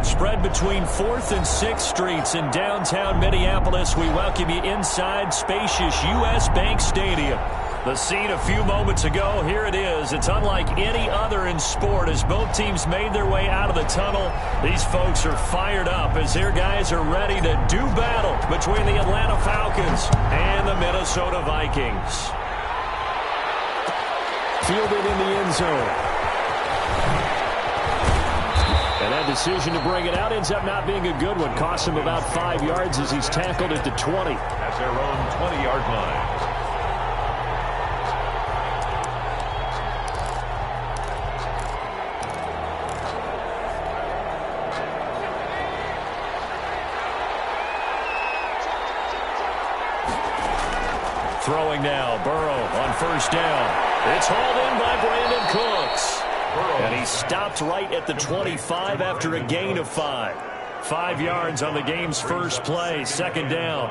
Spread between 4th and 6th Streets in downtown Minneapolis. We welcome you inside spacious U.S. Bank Stadium. The scene a few moments ago, here it is. It's unlike any other in sport as both teams made their way out of the tunnel. These folks are fired up as their guys are ready to do battle between the Atlanta Falcons and the Minnesota Vikings. Fielded in the end zone. And that decision to bring it out ends up not being a good one. Costs him about 5 yards as he's tackled at the 20. At their own 20-yard line. Throwing now, Burrow on first down. It's hauled in by Brandon Cooks. And he stopped right at the 25 after a gain of 5. 5 yards on the game's first play, second down.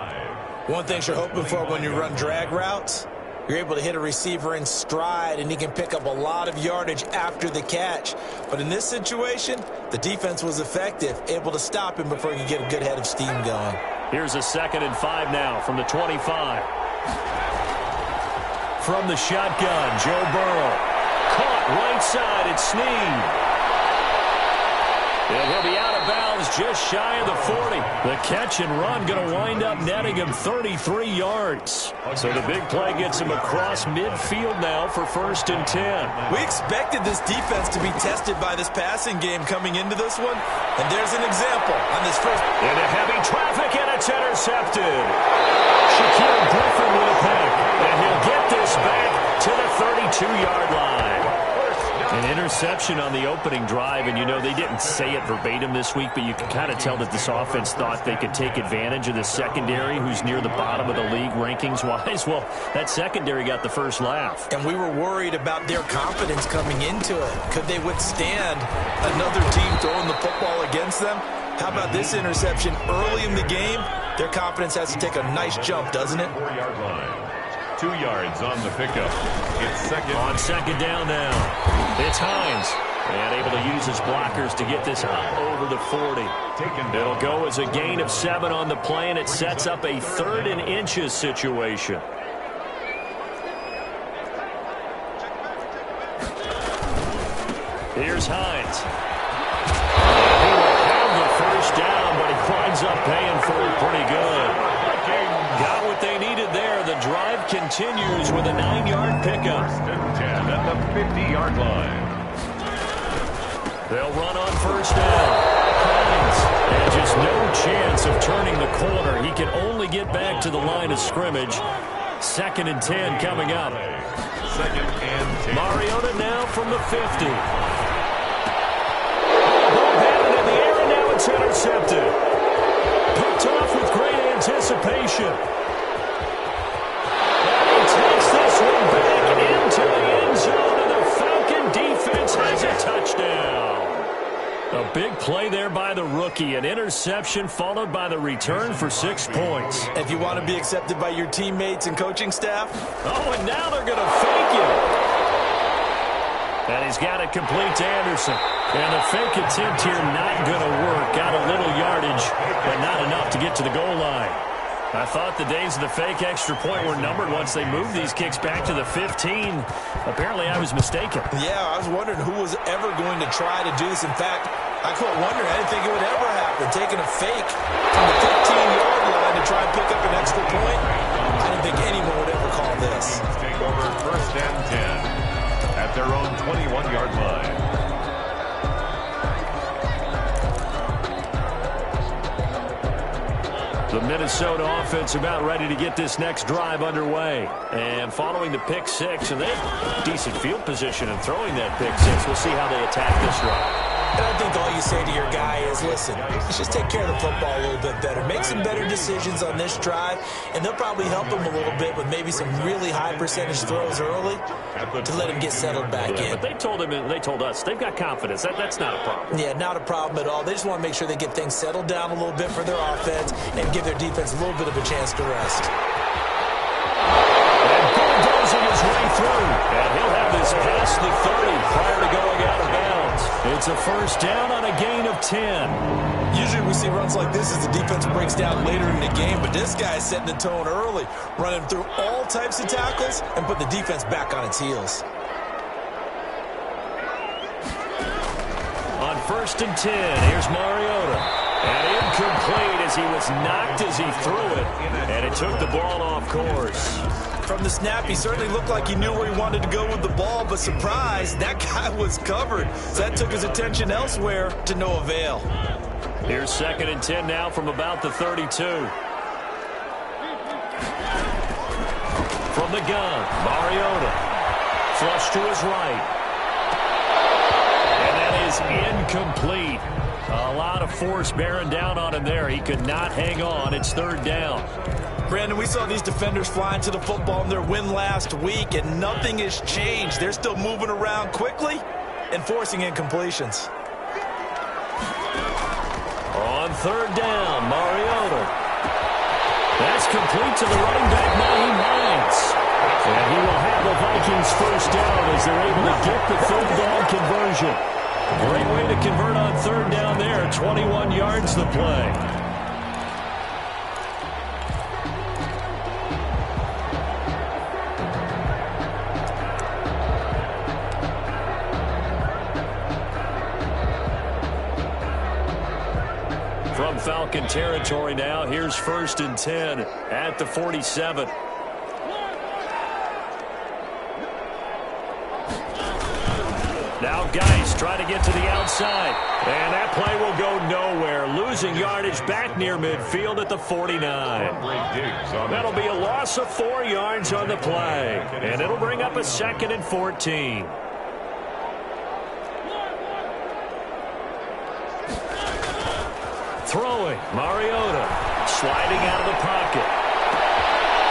One thing you're hoping for when you run drag routes, you're able to hit a receiver in stride and he can pick up a lot of yardage after the catch. But in this situation, the defense was effective, able to stop him before he could get a good head of steam going. Here's a 2nd and 5 now from the 25. From the shotgun, Joe Burrow. Caught right side, it's Snead. And he'll be out of bounds just shy of the 40. The catch and run going to wind up netting him 33 yards. So the big play gets him across midfield now for 1st and 10. We expected this defense to be tested by this passing game coming into this one. And there's an example on this first. Into heavy traffic, and it's intercepted. Shaquille Griffin with a pick. And he'll get this back to the 32-yard line. An interception on the opening drive, and you know they didn't say it verbatim this week, but you can kind of tell that this offense thought they could take advantage of the secondary who's near the bottom of the league rankings-wise. Well, that secondary got the first laugh. And we were worried about their confidence coming into it. Could they withstand another team throwing the football against them? How about this interception early in the game? Their confidence has to take a nice jump, doesn't it? 4-yard line. 2 yards on the pickup. It's second. On second down now. It's Hines. And able to use his blockers to get this up over the 40. It'll go as a gain of 7 on the play, and it sets up a 3rd and inches situation. Here's Hines. He will have the first down, but he winds up paying for it pretty good. Got what they needed there. The drive continues with a 9-yard pickup. 1st and 10 at the 50-yard line. They'll run on first down. Hines, and just no chance of turning the corner. He can only get back to the line of scrimmage. 2nd and 10 coming up. 2nd and 10. Mariota now from the 50. Ball batted in the air, and now it's intercepted. Picked off with great anticipation. And he takes this one back into the end zone, and the Falcon defense has a touchdown. A big play there by the rookie. An interception followed by the return for 6 points. If you want to be accepted by your teammates and coaching staff. Oh, and now they're going to fake it. And he's got it complete to Anderson. And the fake attempt here not going to work. Got a little yardage, but not enough to get to the goal line. I thought the days of the fake extra point were numbered once they moved these kicks back to the 15. Apparently, I was mistaken. Yeah, I was wondering who was ever going to try to do this. In fact, I quit wondering. I didn't think it would ever happen. Taking a fake from the 15-yard line to try and pick up an extra point. I didn't think anyone would ever call this. Take over 1st and 10 at their own 21-yard line. The Minnesota offense about ready to get this next drive underway. And following the pick 6, and they have decent field position in throwing that pick 6. We'll see how they attack this drive. And I think all you say to your guy is, listen, let's just take care of the football a little bit better. Make some better decisions on this drive, and they'll probably help him a little bit with maybe some really high percentage throws early to let him get settled back in. But they told us they've got confidence. That's not a problem. Yeah, not a problem at all. They just want to make sure they get things settled down a little bit for their offense and give their defense a little bit of a chance to rest. And bulldozing his way through. And he'll have this past the 30 prior to going out of bounds. It's a first down on a gain of 10. Usually we see runs like this as the defense breaks down later in the game, but this guy is setting the tone early, running through all types of tackles and put the defense back on its heels. On 1st and 10, here's Mariota. And incomplete as he was knocked as he threw it, and it took the ball off course. From the snap, he certainly looked like he knew where he wanted to go with the ball, but surprise, that guy was covered. So that took his attention elsewhere to no avail. Here's 2nd and 10 now from about the 32. From the gun, Mariota. Flush to his right. And that is incomplete. A lot of force bearing down on him there. He could not hang on. It's 3rd down. Brandon, we saw these defenders flying to the football in their win last week, and nothing has changed. They're still moving around quickly and forcing incompletions. On 3rd down, Mariota. That's complete to the running back, Naheem Hines. And he will have the Vikings first down as they're able to get the 3rd down conversion. Great way to convert on 3rd down there. 21 yards the play. From Falcon territory now, here's 1st and 10 at the 47. Now Geis trying to get to the outside. And that play will go nowhere. Losing yardage back near midfield at the 49. That'll be a loss of 4 yards on the play. And it'll bring up a 2nd and 14. Throwing, Mariota. Sliding out of the pocket.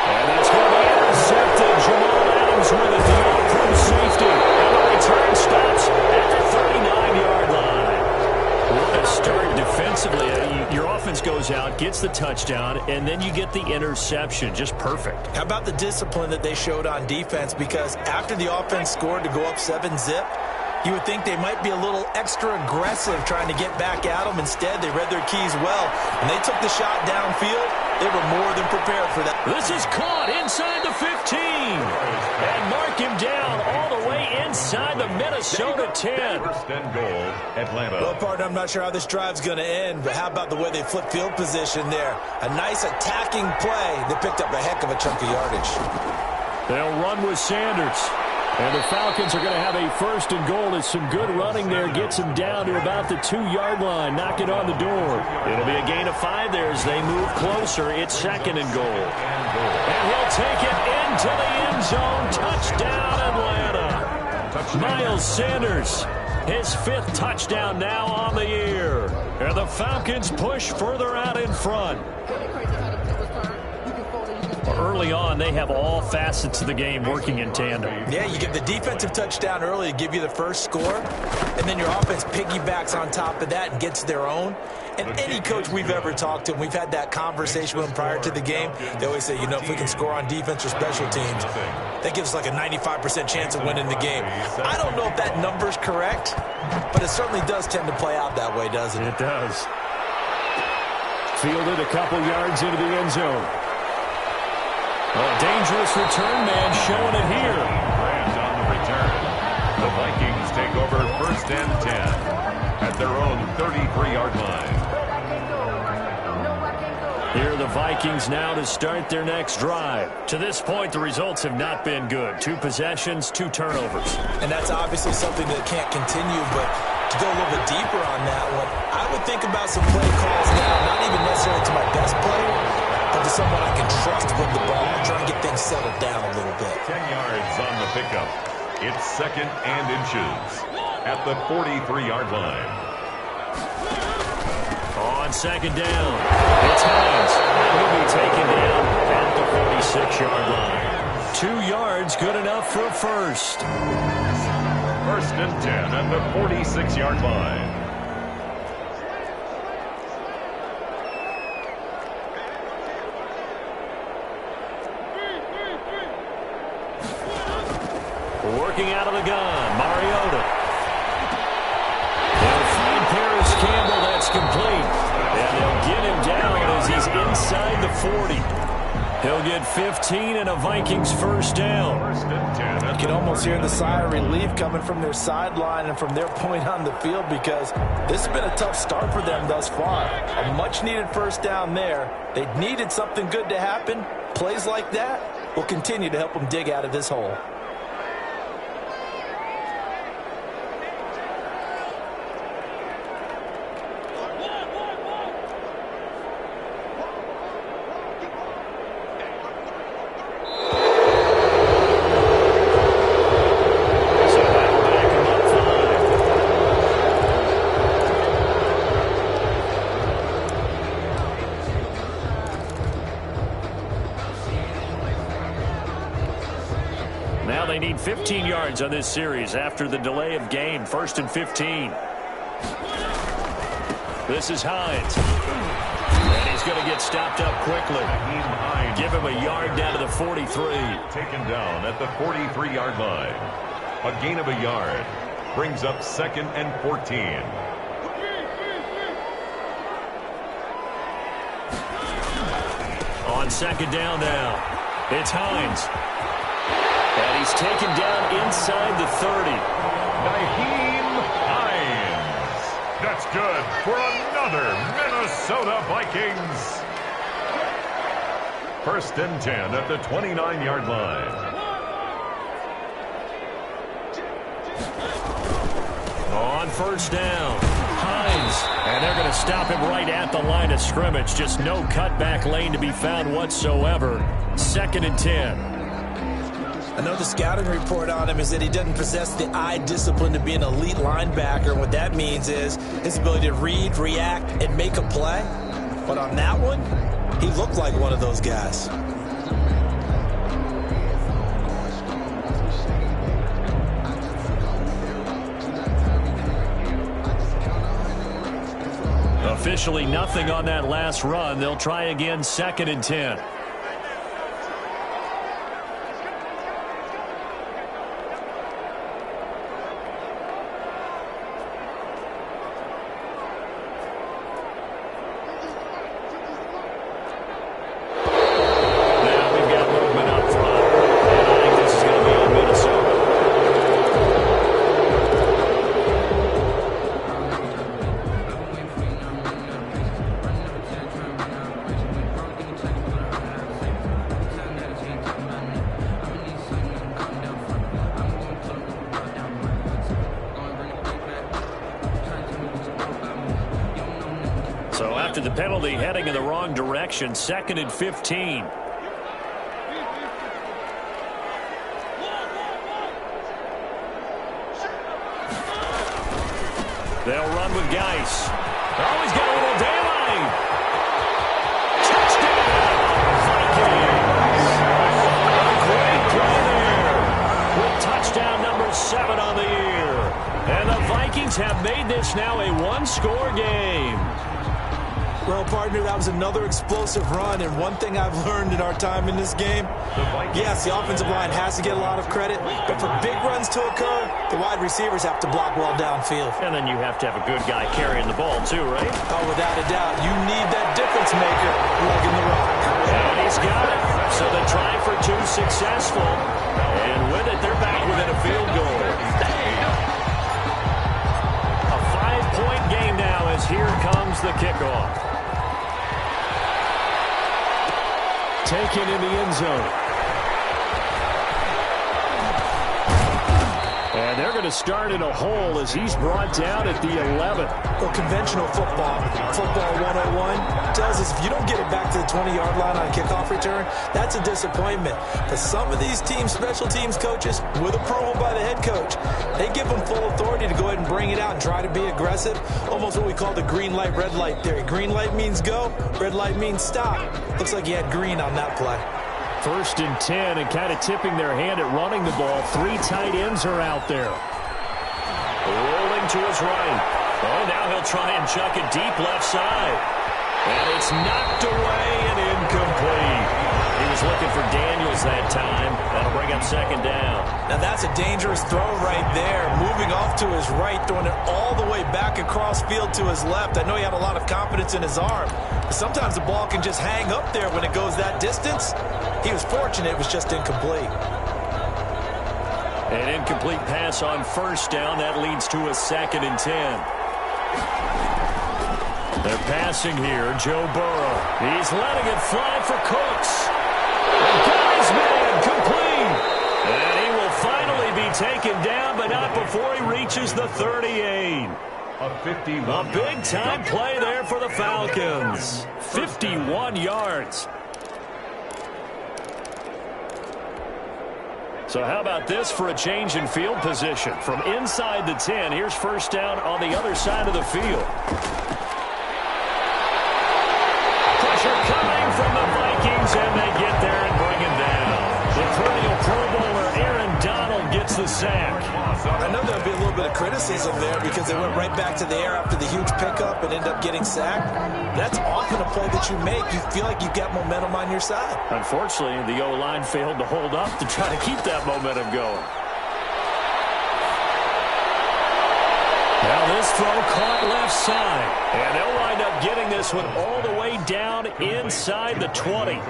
And it's going to be intercepted. Jamal Adams with it. The all-pro safety. And the return stops at the 39-yard line. What a start defensively. Your offense goes out, gets the touchdown, and then you get the interception. Just perfect. How about the discipline that they showed on defense? Because after the offense scored to go up 7-zip, you would think they might be a little extra aggressive trying to get back at them. Instead, they read their keys well. When they took the shot downfield, they were more than prepared for that. This is caught inside the 15. And mark him down all the way inside the Minnesota 10. First and goal, Atlanta. Well, partner, I'm not sure how this drive's going to end, but how about the way they flip field position there? A nice attacking play that picked up a heck of a chunk of yardage. They'll run with Sanders. And the Falcons are going to have a 1st and goal as some good running there gets him down to about the 2-yard line. Knock it on the door. It'll be a gain of 5 there as they move closer. It's 2nd and goal. And he'll take it into the end zone. Touchdown, Atlanta. Miles Sanders, his 5th touchdown now on the year. And the Falcons push further out in front. Early on, they have all facets of the game working in tandem. Yeah, you get the defensive touchdown early to give you the first score, and then your offense piggybacks on top of that and gets their own. And any coach we've ever talked to, and we've had that conversation with them prior to the game, they always say, you know, if we can score on defense or special teams, that gives us like a 95% chance of winning the game. I don't know if that number's correct, but it certainly does tend to play out that way, doesn't it? It does. Fielded a couple yards into the end zone. A dangerous return man showing it here. Rams on the return. The Vikings take over 1st and 10 at their own 33-yard line. Here are the Vikings now to start their next drive. To this point, the results have not been good. 2 possessions, 2 turnovers. And that's obviously something that can't continue, but to go a little bit deeper on that one, I would think about some play calls now, not even necessarily to my best player, but to someone I can trust with the ball and try and get things settled down a little bit. 10 yards on the pickup. It's 2nd and inches at the 43-yard line. On 2nd down, it's Hines. And he'll be taken down at the 46-yard line. 2 yards, good enough for a first. 1st and 10 at the 46-yard line. Working out of the gun, Mariota. And Campbell, that's complete. And they'll get him down as he's inside the 40. He'll get 15 and a Vikings first down. You can almost hear the sigh of relief coming from their sideline and from their point on the field, because this has been a tough start for them thus far. A much-needed first down there. They needed something good to happen. Plays like that will continue to help them dig out of this hole. Now they need 15 yards on this series after the delay of game. 1st and 15. This is Hines. And he's going to get stopped up quickly. Give him a yard down to the 43. Taken down at the 43-yard line. A gain of a yard brings up 2nd and 14. On 2nd down now, it's Hines. And he's taken down inside the 30. Nyheim Hines. That's good for another Minnesota Vikings. 1st and 10 at the 29-yard line. On 1st down, Hines. And they're going to stop him right at the line of scrimmage. Just no cutback lane to be found whatsoever. 2nd and 10. I know the scouting report on him is that he doesn't possess the eye discipline to be an elite linebacker. And what that means is his ability to read, react, and make a play. But on that one, he looked like one of those guys. Officially nothing on that last run. They'll try again, 2nd and 10. So after the penalty, heading in the wrong direction, 2nd and 15. They'll run with Geis. Oh, he's got a little daylight. Touchdown, Vikings. A great play there with touchdown number 7 on the year. And the Vikings have made this now a one-score game. Well, partner, that was another explosive run, and one thing I've learned in our time in this game, yes, the offensive line has to get a lot of credit, but for big runs to occur, the wide receivers have to block well downfield. And then you have to have a good guy carrying the ball, too, right? Oh, without a doubt. You need that difference maker lugging the rock. And he's got it. So the try for 2 successful, and with it, they're back within a field goal. A 5-point game now as here comes the kickoff. Taken in the end zone. And they're going to start in a hole as he's brought down at the 11. Well, conventional football 101, tells us if you don't get it back to the 20-yard line on a kickoff return, that's a disappointment. But some of these teams, special teams coaches, with approval by the head coach, they give them full authority to go ahead and bring it out and try to be aggressive. Almost what we call the green light, red light theory. Green light means go, red light means stop. Looks like he had green on that play. 1st and 10, and kind of tipping their hand at running the ball. 3 tight ends are out there. Rolling to his right. Oh, now he'll try and chuck it deep left side. And it's knocked away and incomplete. He was was looking for Daniels that time. That'll bring up second down. Now that's a dangerous throw right there. Moving off to his right, throwing it all the way back across field to his left. I know he had a lot of confidence in his arm. But sometimes the ball can just hang up there when it goes that distance. He was fortunate it was just incomplete. An incomplete pass on first down. That leads to a 2nd and 10. They're passing here. Joe Burrow. He's letting it fly for Cooks. And got his man complete. And he will finally be taken down, but not before he reaches the 38. A big-time play there for the Falcons. 51 yards. So how about this for a change in field position? From inside the 10, here's first down on the other side of the field. Pressure coming from the Vikings, and they get there and bring him down. The perennial Pro Bowler Aaron Donald gets the sack. I know there'll be a little bit of criticism there because they went right back to the air after the huge pickup and end up getting sacked. That's often a play that you make. You feel like you've got momentum on your side. Unfortunately, the O-line failed to hold up to try to keep that momentum going. Now this throw caught left side. And they'll wind up getting this one all the way down inside the 20.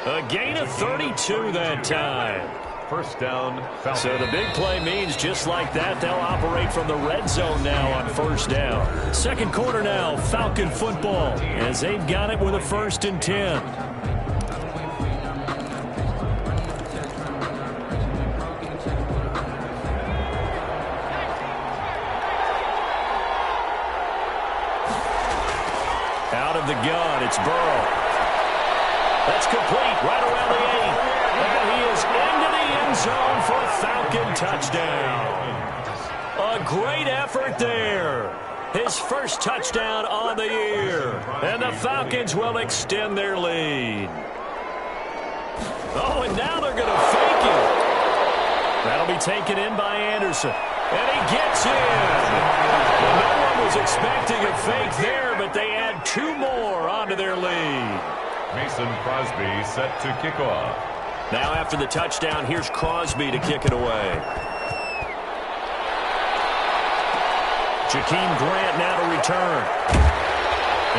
A gain of 32 that time. First down, Falcons. So the big play means just like that, they'll operate from the red zone now on first down. Second quarter now, Falcon football, as they've got it with a 1st and 10. Out of the gun, it's Burrow. That's complete, right around the 8. And he is into the end zone for a Falcon touchdown. A great effort there. His first touchdown on the year. And the Falcons will extend their lead. Oh, and now they're going to fake it. That'll be taken in by Anderson. And he gets in. Well, no one was expecting a fake there, but they add 2 more onto their lead. Mason Crosby set to kick off. Now after the touchdown, here's Crosby to kick it away. Jakeem Grant now to return.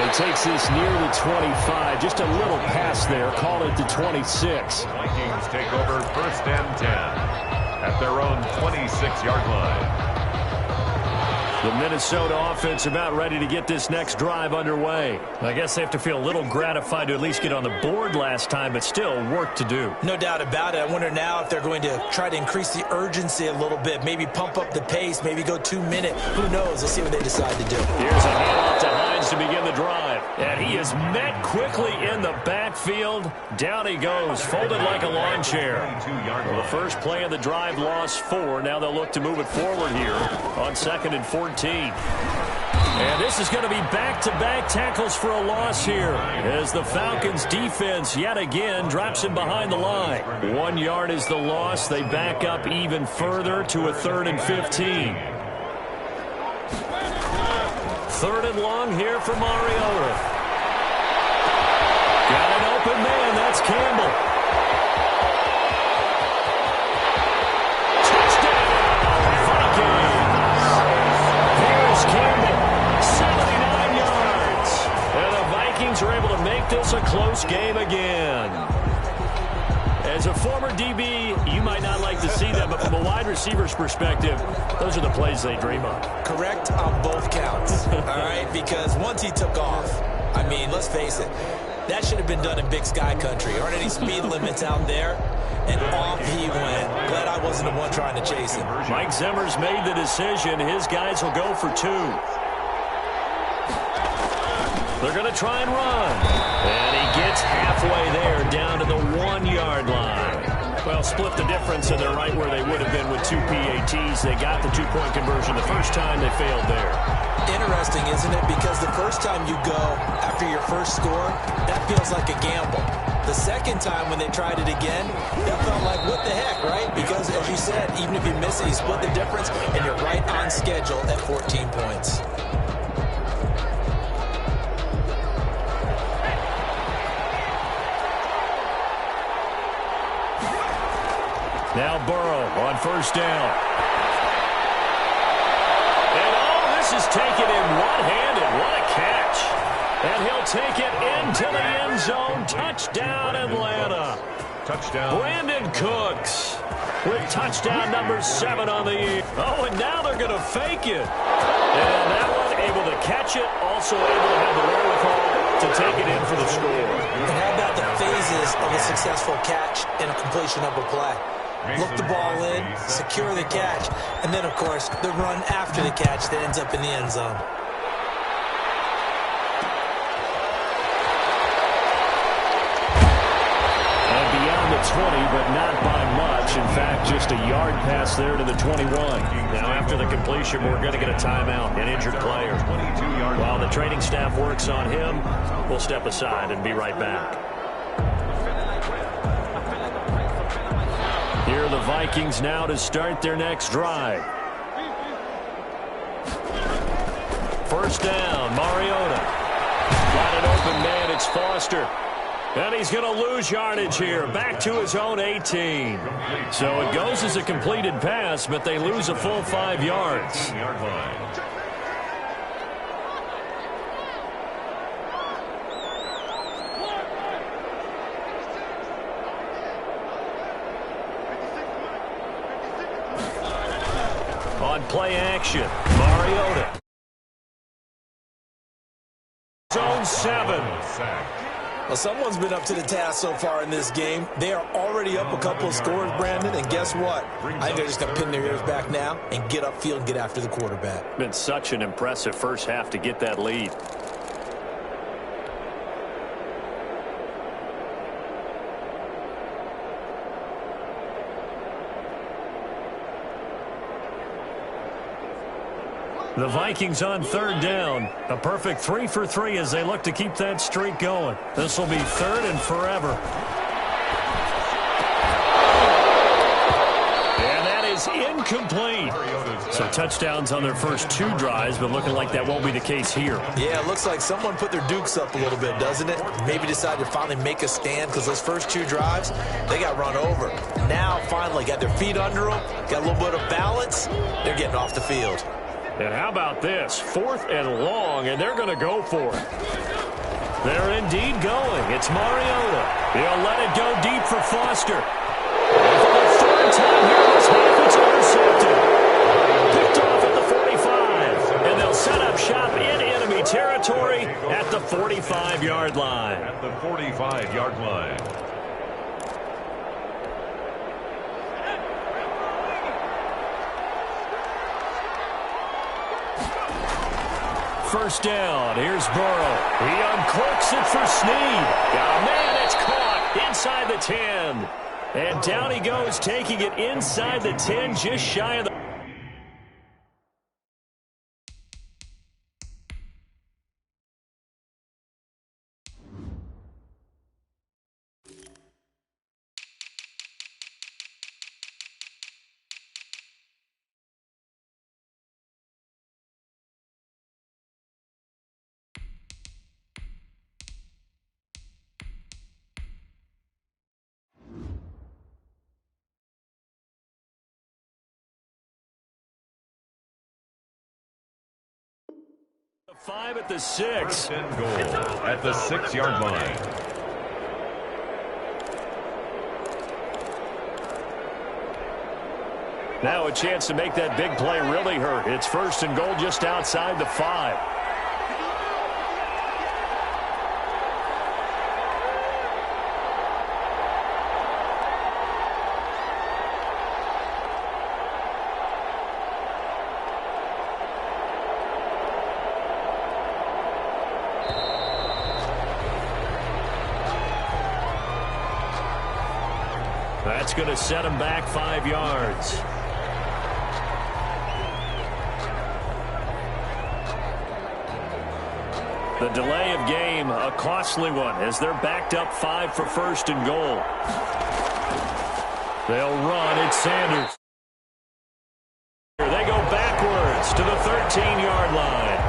And takes this near the 25. Just a little pass there. Call it the 26. Vikings take over 1st and 10 at their own 26-yard line. The Minnesota offense about ready to get this next drive underway. I guess they have to feel a little gratified to at least get on the board last time, but still work to do. No doubt about it. I wonder now if they're going to try to increase the urgency a little bit, maybe pump up the pace, maybe go 2 minute. Who knows? Let's see what they decide to do. Here's a handoff to Hines to begin the drive. And he is met quickly in the backfield. Down he goes, folded like a lawn chair. Well, the first play of the drive lost 4. Now they'll look to move it forward here on 2nd and 14. And this is going to be back-to-back tackles for a loss here as the Falcons defense yet again drops him behind the line. 1 yard is the loss. They back up even further to a 3rd and 15. 3rd and long here for Mariota. Got an open man. That's Campbell. Campbell, 79 yards. And the Vikings are able to make this a close game again. As a former DB, you might not like to see that, but from a wide receiver's perspective, those are the plays they dream of. Correct on both counts, all right? Because once he took off, I mean, let's face it, that should have been done in Big Sky Country. Aren't any speed limits out there? And off he went. Glad I wasn't the one trying to chase him. Mike Zimmer's made the decision. His guys will go for 2. They're going to try and run. And he gets halfway there down to the 1 yard line. Well, split the difference, and they're right where they would have been with 2 PATs. They got the 2-point conversion the first time. They failed there. Interesting, isn't it? Because the first time you go after your first score, that feels like a gamble. The second time when they tried it again, that felt like, what the heck, right? Because, as you said, even if you miss it, you split the difference, and you're right on schedule at 14 points. Now Burrow on first down. And this is taken in one-handed. What a catch. And he'll take it into the end zone. Touchdown, Atlanta. Touchdown. Brandon Cooks with touchdown number 7 on the year. Oh, and now they're going to fake it. And that one able to catch it, also able to have the wherewithal to take it in for the score. And how about the phases of a successful catch and a completion of a play? Look the ball in, secure the catch, and then, of course, the run after the catch that ends up in the end zone. And beyond the 20, but not by much. In fact, just a yard pass there to the 21. Now, after the completion, we're going to get a timeout, an injured player. While the training staff works on him, we'll step aside and be right back. Here are the Vikings now to start their next drive. First down, Mariota. Got an open man, it's Foster. And he's going to lose yardage here, back to his own 18. So it goes as a completed pass, but they lose a full 5 yards. On play action, Mariota. Zone 7. Well, someone's been up to the task so far in this game. They are already up a couple of scores, Brandon, and guess what? I think they're just going to pin their ears back now and get upfield and get after the quarterback. Been such an impressive first half to get that lead. The Vikings on third down. A perfect 3 for 3 as they look to keep that streak going. This will be third and forever. And that is incomplete. So touchdowns on their first 2 drives, but looking like that won't be the case here. Yeah, it looks like someone put their dukes up a little bit, doesn't it? Maybe decided to finally make a stand because those first 2 drives, they got run over. Now, finally, got their feet under them, got a little bit of balance. They're getting off the field. And how about this? 4th and long, and they're going to go for it. They're indeed going. It's Mariota. He'll let it go deep for Foster. And for the 3rd time here this half, it's intercepted. Picked off at the 45. And they'll set up shop in enemy territory at the 45-yard line. At the 45-yard line. First down. Here's Burrow. He uncorks it for Snead. Oh, man, it's caught inside the 10. And down he goes, taking it inside the 10, just shy of the... Five at the 6. And goal at the 6-yard line. Now a chance to make that big play really hurt. It's 1st and goal just outside the 5. That's going to set him back 5 yards. The delay of game, a costly one, as they're backed up 5 for 1st and goal. They'll run. It's Sanders. They go backwards to the 13-yard line.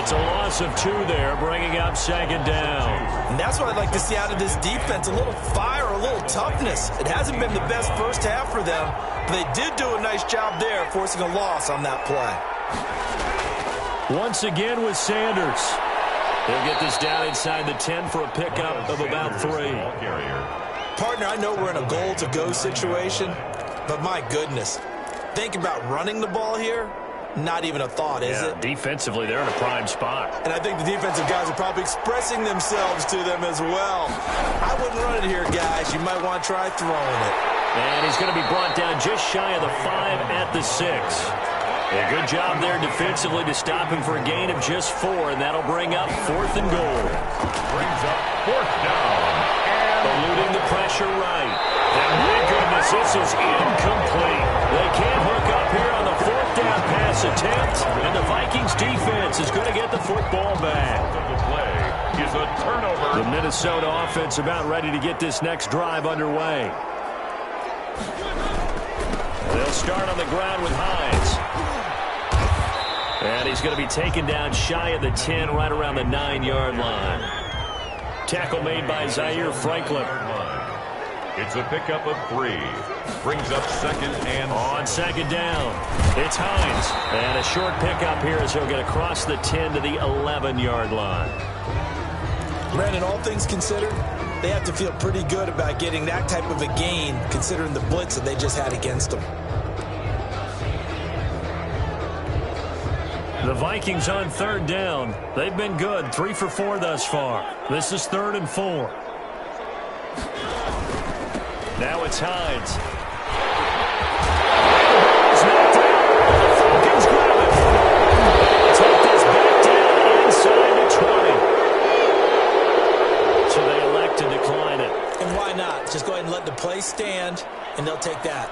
It's a loss of 2 there, bringing up second down. And that's what I'd like to see out of this defense, a little fire, a little toughness. It hasn't been the best first half for them, but they did do a nice job there, forcing a loss on that play. Once again with Sanders. He'll get this down inside the 10 for a pickup of about 3. Partner, I know we're in a goal-to-go situation, but my goodness, think about running the ball here. Not even a thought, is it? Defensively, they're in a prime spot. And I think the defensive guys are probably expressing themselves to them as well. I wouldn't run it here, guys. You might want to try throwing it. And he's going to be brought down just shy of the 5 at the 6. A good job there defensively to stop him for a gain of just 4, and that'll bring up 4th and goal. Brings up 4th down. Eluding the pressure right. And my goodness, this is incomplete. They can't hook up here on the 4th down pass attempt, and the Vikings defense is going to get the football back. The play is a turnover. The Minnesota offense about ready to get this next drive underway. They'll start on the ground with Hines. And he's going to be taken down shy of the 10, right around the 9-yard line. Tackle made by Zaire Franklin. It's a pickup of 3. Brings up 2nd and... On 2nd down, it's Hines. And a short pickup here as he'll get across the 10 to the 11-yard line. Brandon, all things considered, they have to feel pretty good about getting that type of a gain, considering the blitz that they just had against them. The Vikings on 3rd down. They've been good, 3 for 4 thus far. This is 3rd and 4. Now it's Hines. It's knocked out. The Falcons grab it. Take this back down inside the 20. So they elect to decline it. And why not? Just go ahead and let the play stand, and they'll take that.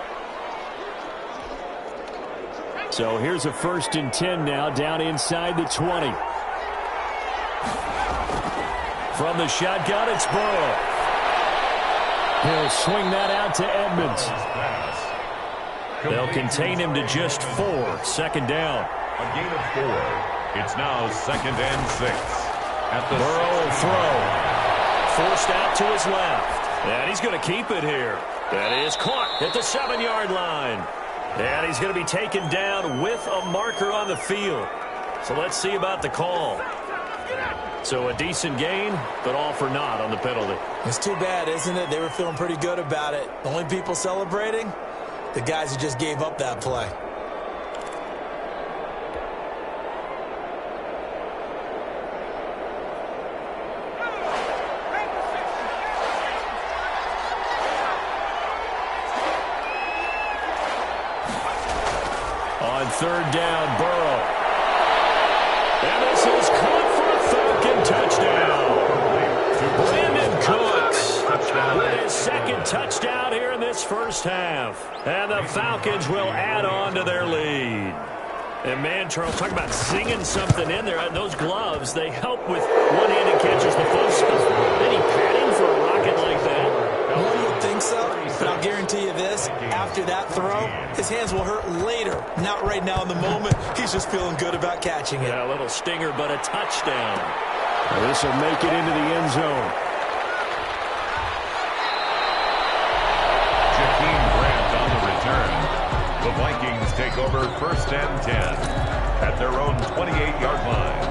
So here's a 1st and 10 now, down inside the 20. From the shotgun, it's Burrow. He'll swing that out to Edmonds. They'll contain him to just 4. 2nd down. A gain of 4. It's now 2nd and 6. At the Burrow will throw. Forced out to his left. And he's going to keep it here. That is caught at the 7-yard line. And he's going to be taken down with a marker on the field. So let's see about the call. So a decent gain, but all for naught on the penalty. It's too bad, isn't it? They were feeling pretty good about it. The only people celebrating, the guys who just gave up that play. On 3rd down, Burrow. And this is caught for a Falcon touchdown. Brandon Cooks with his 2nd touchdown here in this first half. And the Falcons will add on to their lead. And man, Charles, talk about singing something in there. Those gloves, they help with one-handed catches the closest. Any padding for a rocket like that? One would think so, but I'll guarantee you this. After that throw, his hands will hurt later. Not right now in the moment. He's just feeling good about catching it. Yeah, a little stinger, but a touchdown. This will make it into the end zone. Jakeem Grant on the return. The Vikings take over 1st and 10 at their own 28-yard line.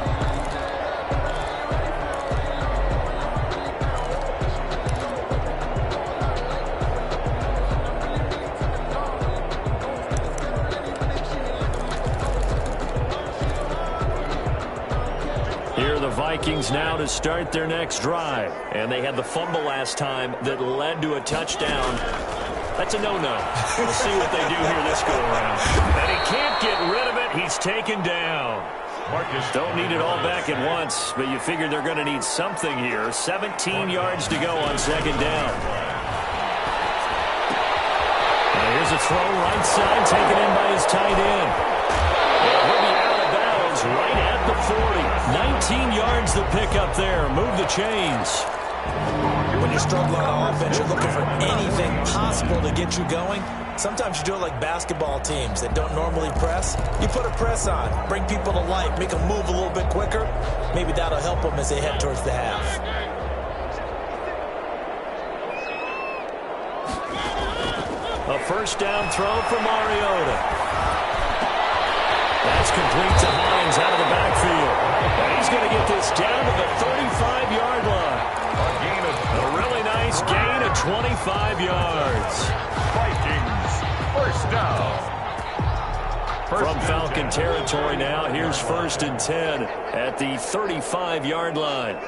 Here are the Vikings now to start their next drive. And they had the fumble last time that led to a touchdown. That's a no-no. We'll see what they do here this go-around. And he can't get rid of it. He's taken down. Don't need it all back at once, but you figure they're going to need something here. 17 yards to go on 2nd down. And here's a throw right side, taken in by his tight end. And he'll be out of bounds right at the 40. 19 yards the pick up there. Move the chains. When you're struggling on offense, you're looking for anything possible to get you going. Sometimes you do it like basketball teams that don't normally press. You put a press on, bring people to life, make them move a little bit quicker. Maybe that'll help them as they head towards the half. A first down throw for Mariota. That's complete to Hines out of the backfield. And he's going to get this down to the 35-yard line. A really nice gain of 25 yards. Vikings, first down. From Falcon territory now, here's 1st and 10 at the 35-yard line.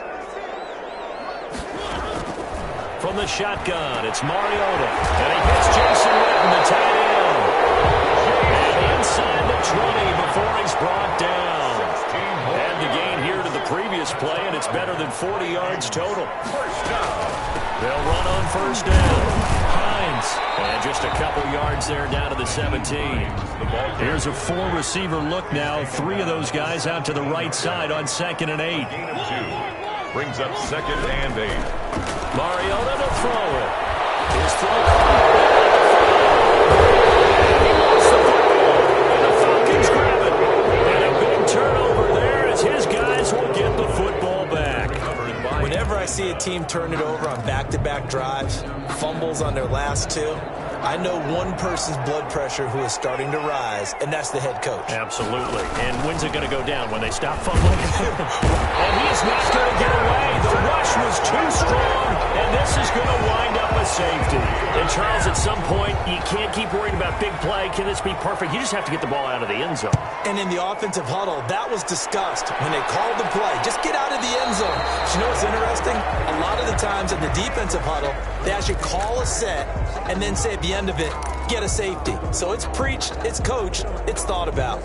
From the shotgun, it's Mariota. And he gets Jason Witten, the tight end. And inside the 20 before he's brought down. And the gain here to the previous play, and it's better than 40 yards total. They'll run on first down. Hines. And just a couple yards there down to the 17. Here's a 4-receiver look now. 3 of those guys out to the right side on 2nd and 8. Gain of 2. Brings up 2nd and 8. Mariota to throw it. His throw he lost the football, and the Falcons grab it. And a big turnover there as his guys will get the football back. Whenever I see a team turn it over on back-to-back drives, fumbles on their last 2, I know one person's blood pressure who is starting to rise, and that's the head coach. Absolutely. And when's it going to go down? When they stop fumbling? And he's not going to get away. The rush was too strong, and this is going to wind up a safety. And, Charles, at some point, you can't keep worrying about big play. Can this be perfect? You just have to get the ball out of the end zone. And in the offensive huddle, that was discussed when they called the play. Just get out of the end zone. But you know what's interesting? A lot of the times in the defensive huddle, they actually call a set and then say at the end of it, get a safety. So it's preached, it's coached, it's thought about.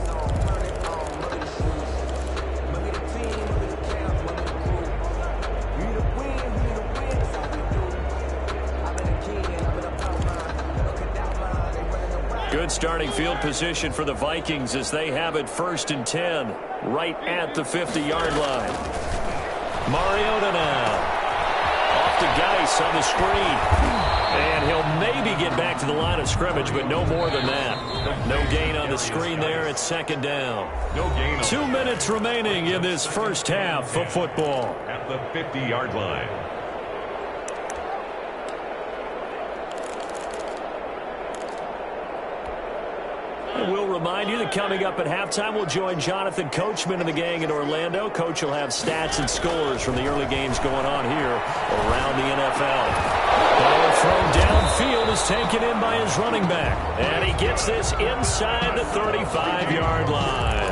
Good starting field position for the Vikings as they have it 1st and 10 right at the 50-yard line. Mariota now. Off to Geis on the screen. And he'll maybe get back to the line of scrimmage, but no more than that. No gain on the screen there at 2nd down. No gain. 2 minutes remaining in this first half of football. At the 50-yard line. We'll remind you that coming up at halftime, we'll join Jonathan Coachman and the gang in Orlando. Coach will have stats and scores from the early games going on here around the NFL. Ball thrown downfield is taken in by his running back. And he gets this inside the 35-yard line.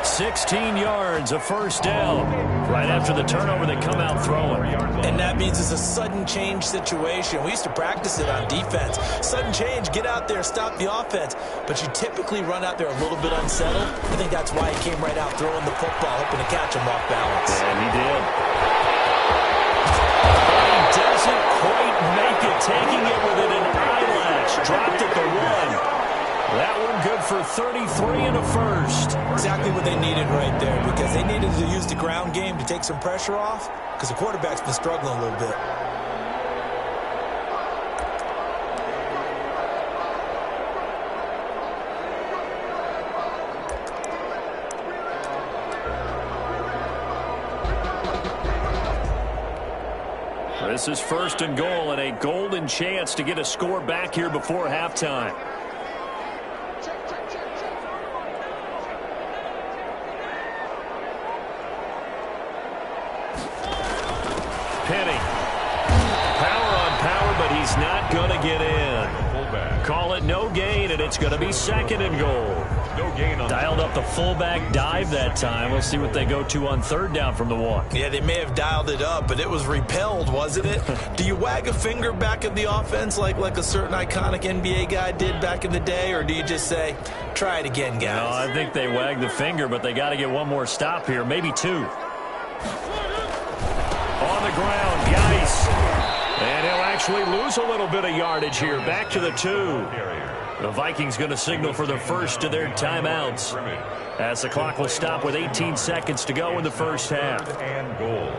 16 yards, a first down. Right after the turnover, they come out throwing. And that means it's a sudden change situation. We used to practice it on defense. Sudden change, get out there, stop the offense. But you typically run out there a little bit unsettled. I think that's why he came right out throwing the football, hoping to catch him off balance. And he did. He doesn't quite make it, taking it within an eyelash. Dropped at the 1. That one good for 33 and a first. Exactly what they needed right there, because they needed to use the ground game to take some pressure off, because the quarterback's been struggling a little bit. This is 1st and goal, and a golden chance to get a score back here before halftime. Penny. Power on power, but he's not going to get in. Call it no gain, and it's going to be 2nd and goal. No gain on Dialed up the fullback dive that time. We'll see what they go to on 3rd down from the 1. Yeah, they may have dialed it up, but it was repelled, wasn't it? Do you wag a finger back at the offense like a certain iconic NBA guy did back in the day, or do you just say, try it again, guys? No, I think they wag the finger, but they got to get one more stop here, maybe 2. On the ground, Geis. And he'll actually lose a little bit of yardage here. Back to the 2. The Vikings going to signal for the first of their timeouts, as the clock will stop with 18 seconds to go in the first half. And goal.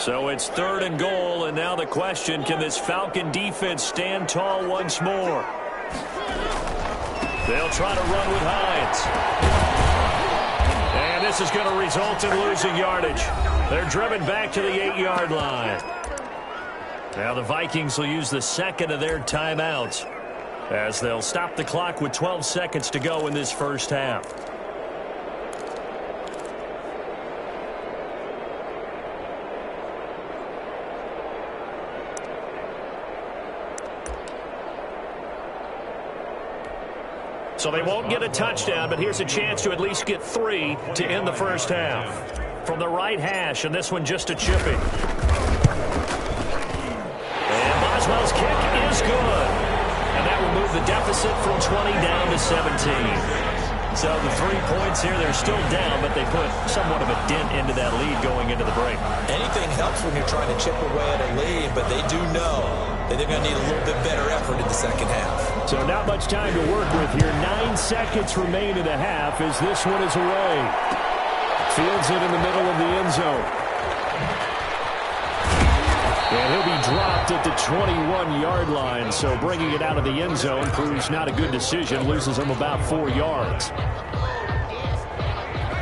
So it's 3rd and goal, and now the question, can this Falcon defense stand tall once more? They'll try to run with Hines. And this is going to result in losing yardage. They're driven back to the 8-yard line. Now the Vikings will use the second of their timeouts as they'll stop the clock with 12 seconds to go in this first half. So they won't get a touchdown, but here's a chance to at least get 3 to end the first half. From the right hash, and this one just a chipping. And Boswell's kick is good. And that will move the deficit from 20 down to 17. So the 3 points here, they're still down, but they put somewhat of a dent into that lead going into the break. Anything helps when you're trying to chip away at a lead, but they do know that they're going to need a little bit better effort in the second half. So not much time to work with here. 9 seconds remain in the half as this one is away. Fields it in the middle of the end zone. And he'll be dropped at the 21-yard line, so bringing it out of the end zone proves not a good decision, loses him about 4 yards.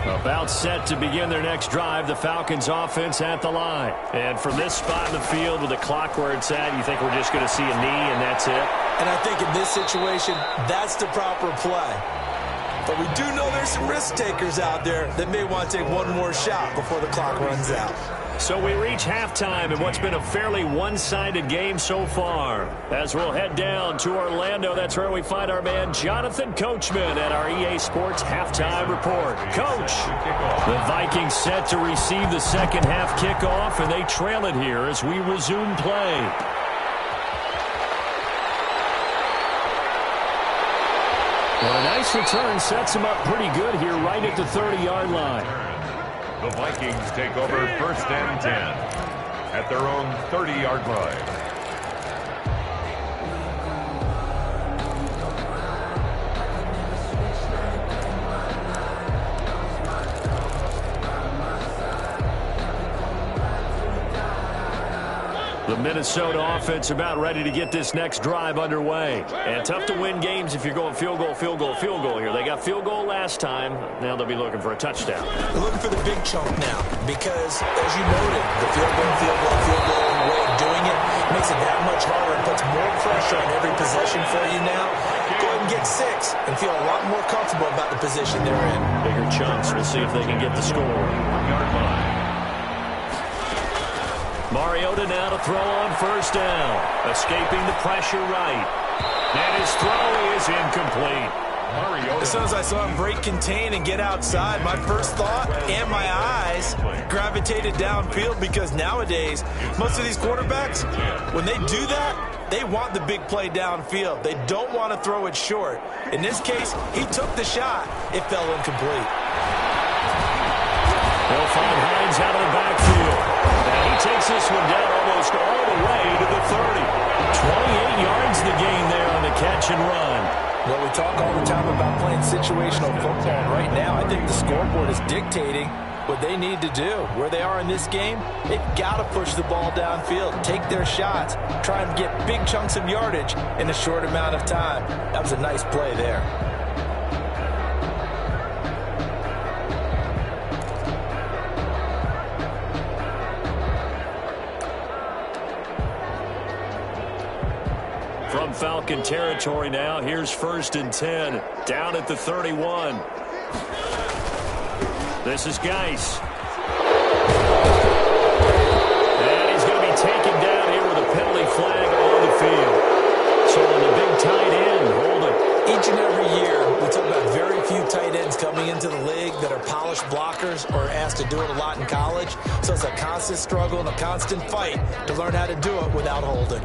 About set to begin their next drive, the Falcons offense at the line. And from this spot in the field with the clock where it's at, you think we're just going to see a knee and that's it? And I think in this situation, that's the proper play. But we do know there's some risk takers out there that may want to take one more shot before the clock runs out. So we reach halftime in what's been a fairly one-sided game so far. As we'll head down to Orlando, that's where we find our man Jonathan Coachman at our EA Sports Halftime Report. Coach, the Vikings set to receive the second half kickoff, and they trail it here as we resume play. Well, a nice return sets him up pretty good here right at the 30-yard line. The Vikings take over 1st and 10 at their own 30-yard line. The Minnesota offense about ready to get this next drive underway. And tough to win games if you're going field goal, field goal, field goal here. They got field goal last time. Now they'll be looking for a touchdown. They're looking for the big chunk now because, as you noted, the field goal, way of doing it makes it that much harder. It puts more pressure on every possession for you now. Go ahead and get 6 and feel a lot more comfortable about the position they're in. Bigger chunks. We'll see if they can get the score. 1-yard line. Mariota now to throw on 1st down. Escaping the pressure right. And his throw is incomplete. As soon as I saw him break contain and get outside, my first thought and my eyes gravitated downfield because nowadays, most of these quarterbacks, when they do that, they want the big play downfield. They don't want to throw it short. In this case, he took the shot. It fell incomplete. They'll find Hines out of the backfield. And he takes this one down almost all the way to the 30. 28 yards the gain there on the catch and run. Well, we talk all the time about playing situational football. Right now, I think the scoreboard is dictating what they need to do. Where they are in this game, they've got to push the ball downfield, take their shots, try and get big chunks of yardage in a short amount of time. That was a nice play there. From Falcon territory now, here's 1st and 10, down at the 31. This is Geis. And he's going to be taken down here with a penalty flag on the field. So on the big tight end, holding. Each and every year, we talk about very few tight ends coming into the league that are polished blockers or asked to do it a lot in college. So it's a constant struggle and a constant fight to learn how to do it without holding.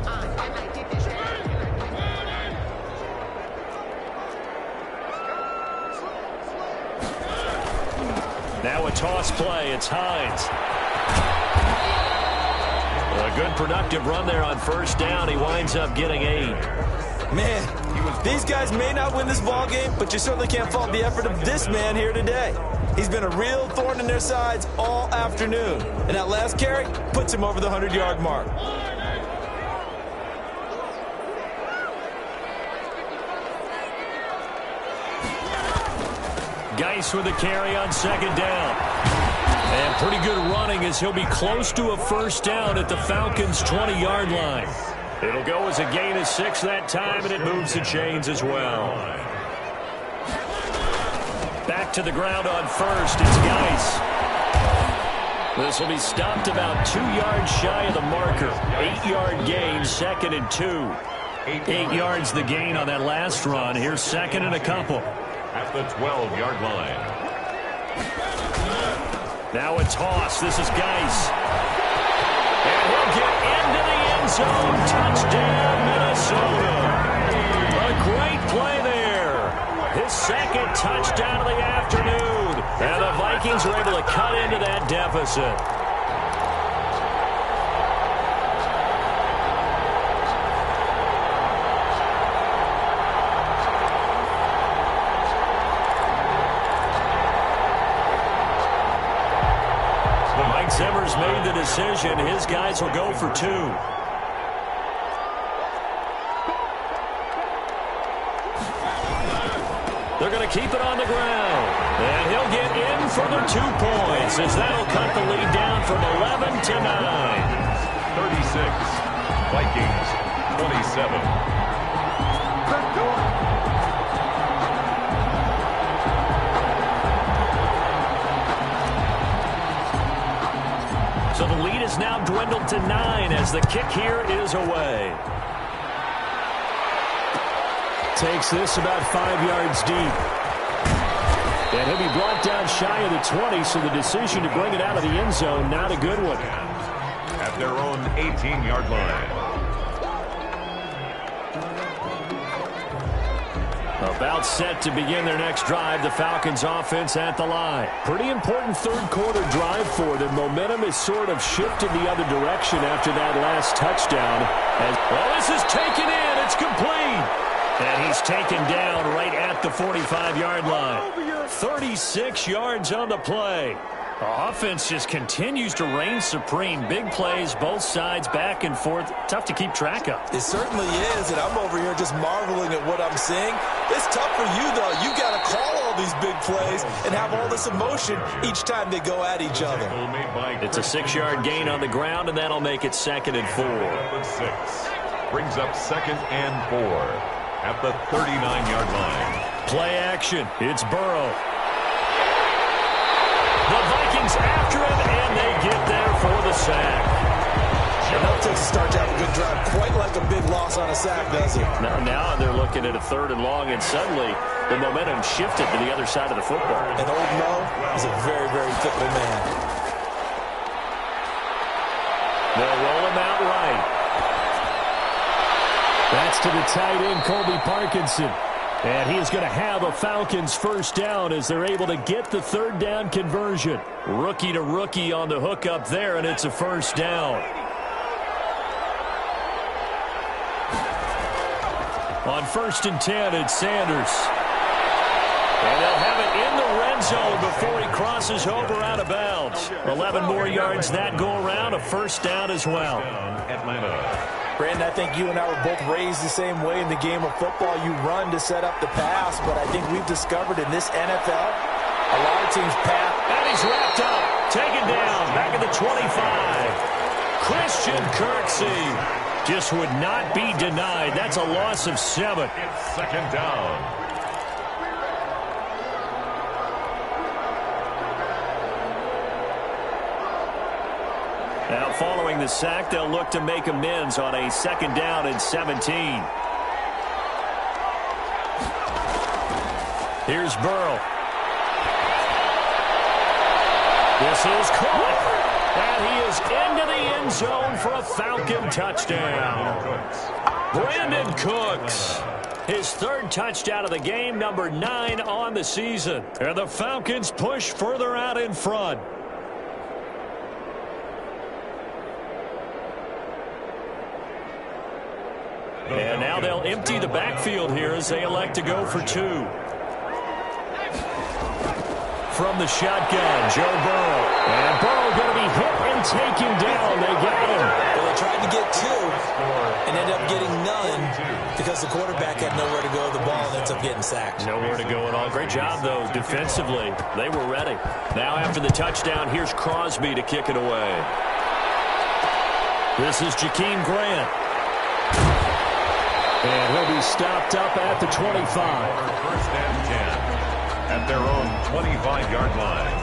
Now a toss play. It's Hines. A good productive run there on 1st down. He winds up getting 8. Man, These guys may not win this ball game, but you certainly can't fault the effort of this man here today. He's been a real thorn in their sides all afternoon. And that last carry puts him over the 100-yard mark. Geis with a carry on second down. And pretty good running as he'll be close to a first down at the Falcons' 20-yard line. It'll go as a gain of 6 that time, and it moves the chains as well. Back to the ground on first. It's Geis. This will be stopped about 2 yards shy of the marker. 8-yard gain, 2nd and 2. 8 yards the gain on that last run. Here's 2nd and a couple. At the 12-yard line. Now a toss. This is Geis. And he'll get into the end zone. Touchdown, Minnesota. A great play there. His 2nd touchdown of the afternoon. And the Vikings are able to cut into that deficit. Zimmer's made the decision. His guys will go for 2. They're going to keep it on the ground. And he'll get in for the 2 points as that'll cut the lead down from 11 to 9. 36. Vikings 27. So the lead is now dwindled to 9 as the kick here is away. Takes this about 5 yards deep. And he'll be brought down shy of the 20, so the decision to bring it out of the end zone, not a good one. At their own 18-yard line. About set to begin their next drive, the Falcons offense at the line. Pretty important third-quarter drive for them. Momentum has sort of shifted the other direction after that last touchdown. Well, this is taken in. It's complete. And he's taken down right at the 45-yard line. 36 yards on the play. The offense just continues to reign supreme. Big plays, both sides, back and forth. Tough to keep track of. It certainly is, and I'm over here just marveling at what I'm seeing. It's tough for you, though. You got to call all these big plays and have all this emotion each time they go at each other. It's a 6-yard gain on the ground, and that'll make it 2nd and 4. 6 brings up 2nd and 4 at the 39-yard line. Play action. It's Burrow. The Vikings after him, and they get there for the sack. And that takes a start to have a good drive. Quite like a big loss on a sack, does it? Now they're looking at a 3rd and long, and suddenly the momentum shifted to the other side of the football. And old Mo is a very, very fickle man. They'll roll him out right. That's to the tight end, Colby Parkinson. And he is going to have a Falcons first down as they're able to get the 3rd down conversion. Rookie to rookie on the hook up there, and it's a first down. On 1st and 10, it's Sanders. And they'll have it in the red zone before he crosses over out of bounds. 11 more yards that go around, a first down as well. Atlanta. Brandon, I think you and I were both raised the same way in the game of football. You run to set up the pass, but I think we've discovered in this NFL, a lot of teams pass. And he's wrapped up, taken down, back at the 25. Christian Kirksey just would not be denied. That's a loss of 7. It's 2nd down. Now, following the sack, they'll look to make amends on a 2nd down and 17. Here's Burrow. This is caught. And he is into the end zone for a Falcon touchdown. Brandon Cooks. His 3rd touchdown of the game, number 9 on the season. And the Falcons push further out in front. And now now they'll empty the backfield here as they elect to go for two. From the shotgun, Joe Burrow. And Burrow going to be hit and taken down. They got him. Well, they tried to get two and ended up getting none because the quarterback had nowhere to go. The ball ends up getting sacked. Nowhere to go at all. Great job, though, defensively. They were ready. Now after the touchdown, here's Crosby to kick it away. This is Jakeem Grant. And he'll be stopped up at the 25. First and 10 at their own 25-yard line.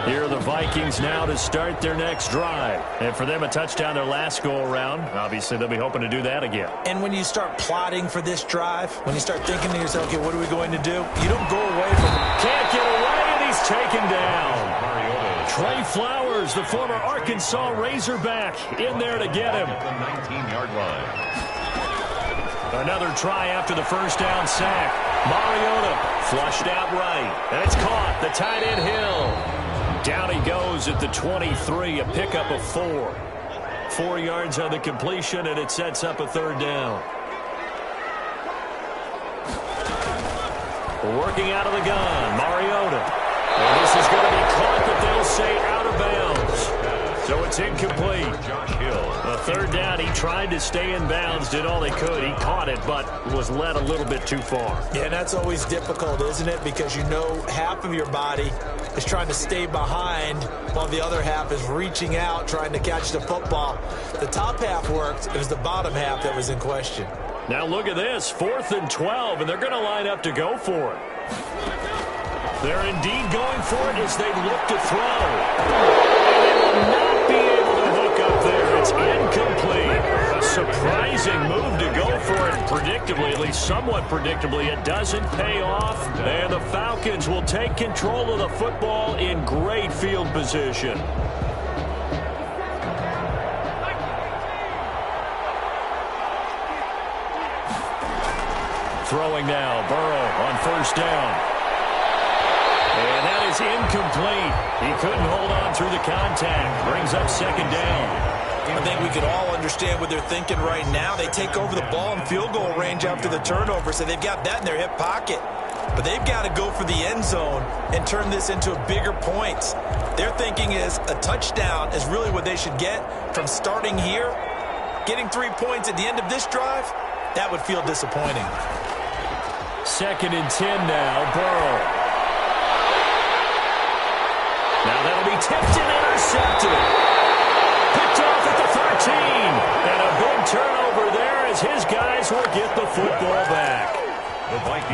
Here are the Vikings now to start their next drive. And for them, a touchdown their last go-around. Obviously, they'll be hoping to do that again. And when you start plotting for this drive, when you start thinking to yourself, okay, what are we going to do? You don't go away from it. Can't get away, and he's taken down. Trey Flowers, the former Arkansas Razorback, in there to get him. At the 19-yard line. Another try after the first down sack. Mariota flushed out right. And it's caught. The tight end Hill. Down he goes at the 23, a pickup of 4. 4 yards on the completion, and it sets up a third down. Working out of the gun, Mariota. And this is going to be caught, but they'll say out of bounds. So it's incomplete. Josh Hill. A third down, he tried to stay in bounds, did all he could. He caught it, but was led a little bit too far. Yeah, and that's always difficult, isn't it? Because you know half of your body is trying to stay behind while the other half is reaching out, trying to catch the football. The top half worked. It was the bottom half that was in question. Now look at this, 4th and 12, and they're going to line up to go for it. They're indeed going for it as they look to throw. And they will not be able to hook up there. It's incomplete. A surprising move to go for it. Predictably, at least somewhat predictably, it doesn't pay off. And the Falcons will take control of the football in great field position. Throwing now, Burrow on first down. And that is incomplete. He couldn't hold on through the contact. Brings up second down. I think we could all understand what they're thinking right now. They take over the ball in field goal range after the turnover, so they've got that in their hip pocket. But they've got to go for the end zone and turn this into a bigger points. Their thinking is a touchdown is really what they should get from starting here. Getting 3 points at the end of this drive, that would feel disappointing. 2nd and 10 now, Burrow. Now that'll be tipped and intercepted. Picked off at the 13. And a big turnover there as his guys will get the football back.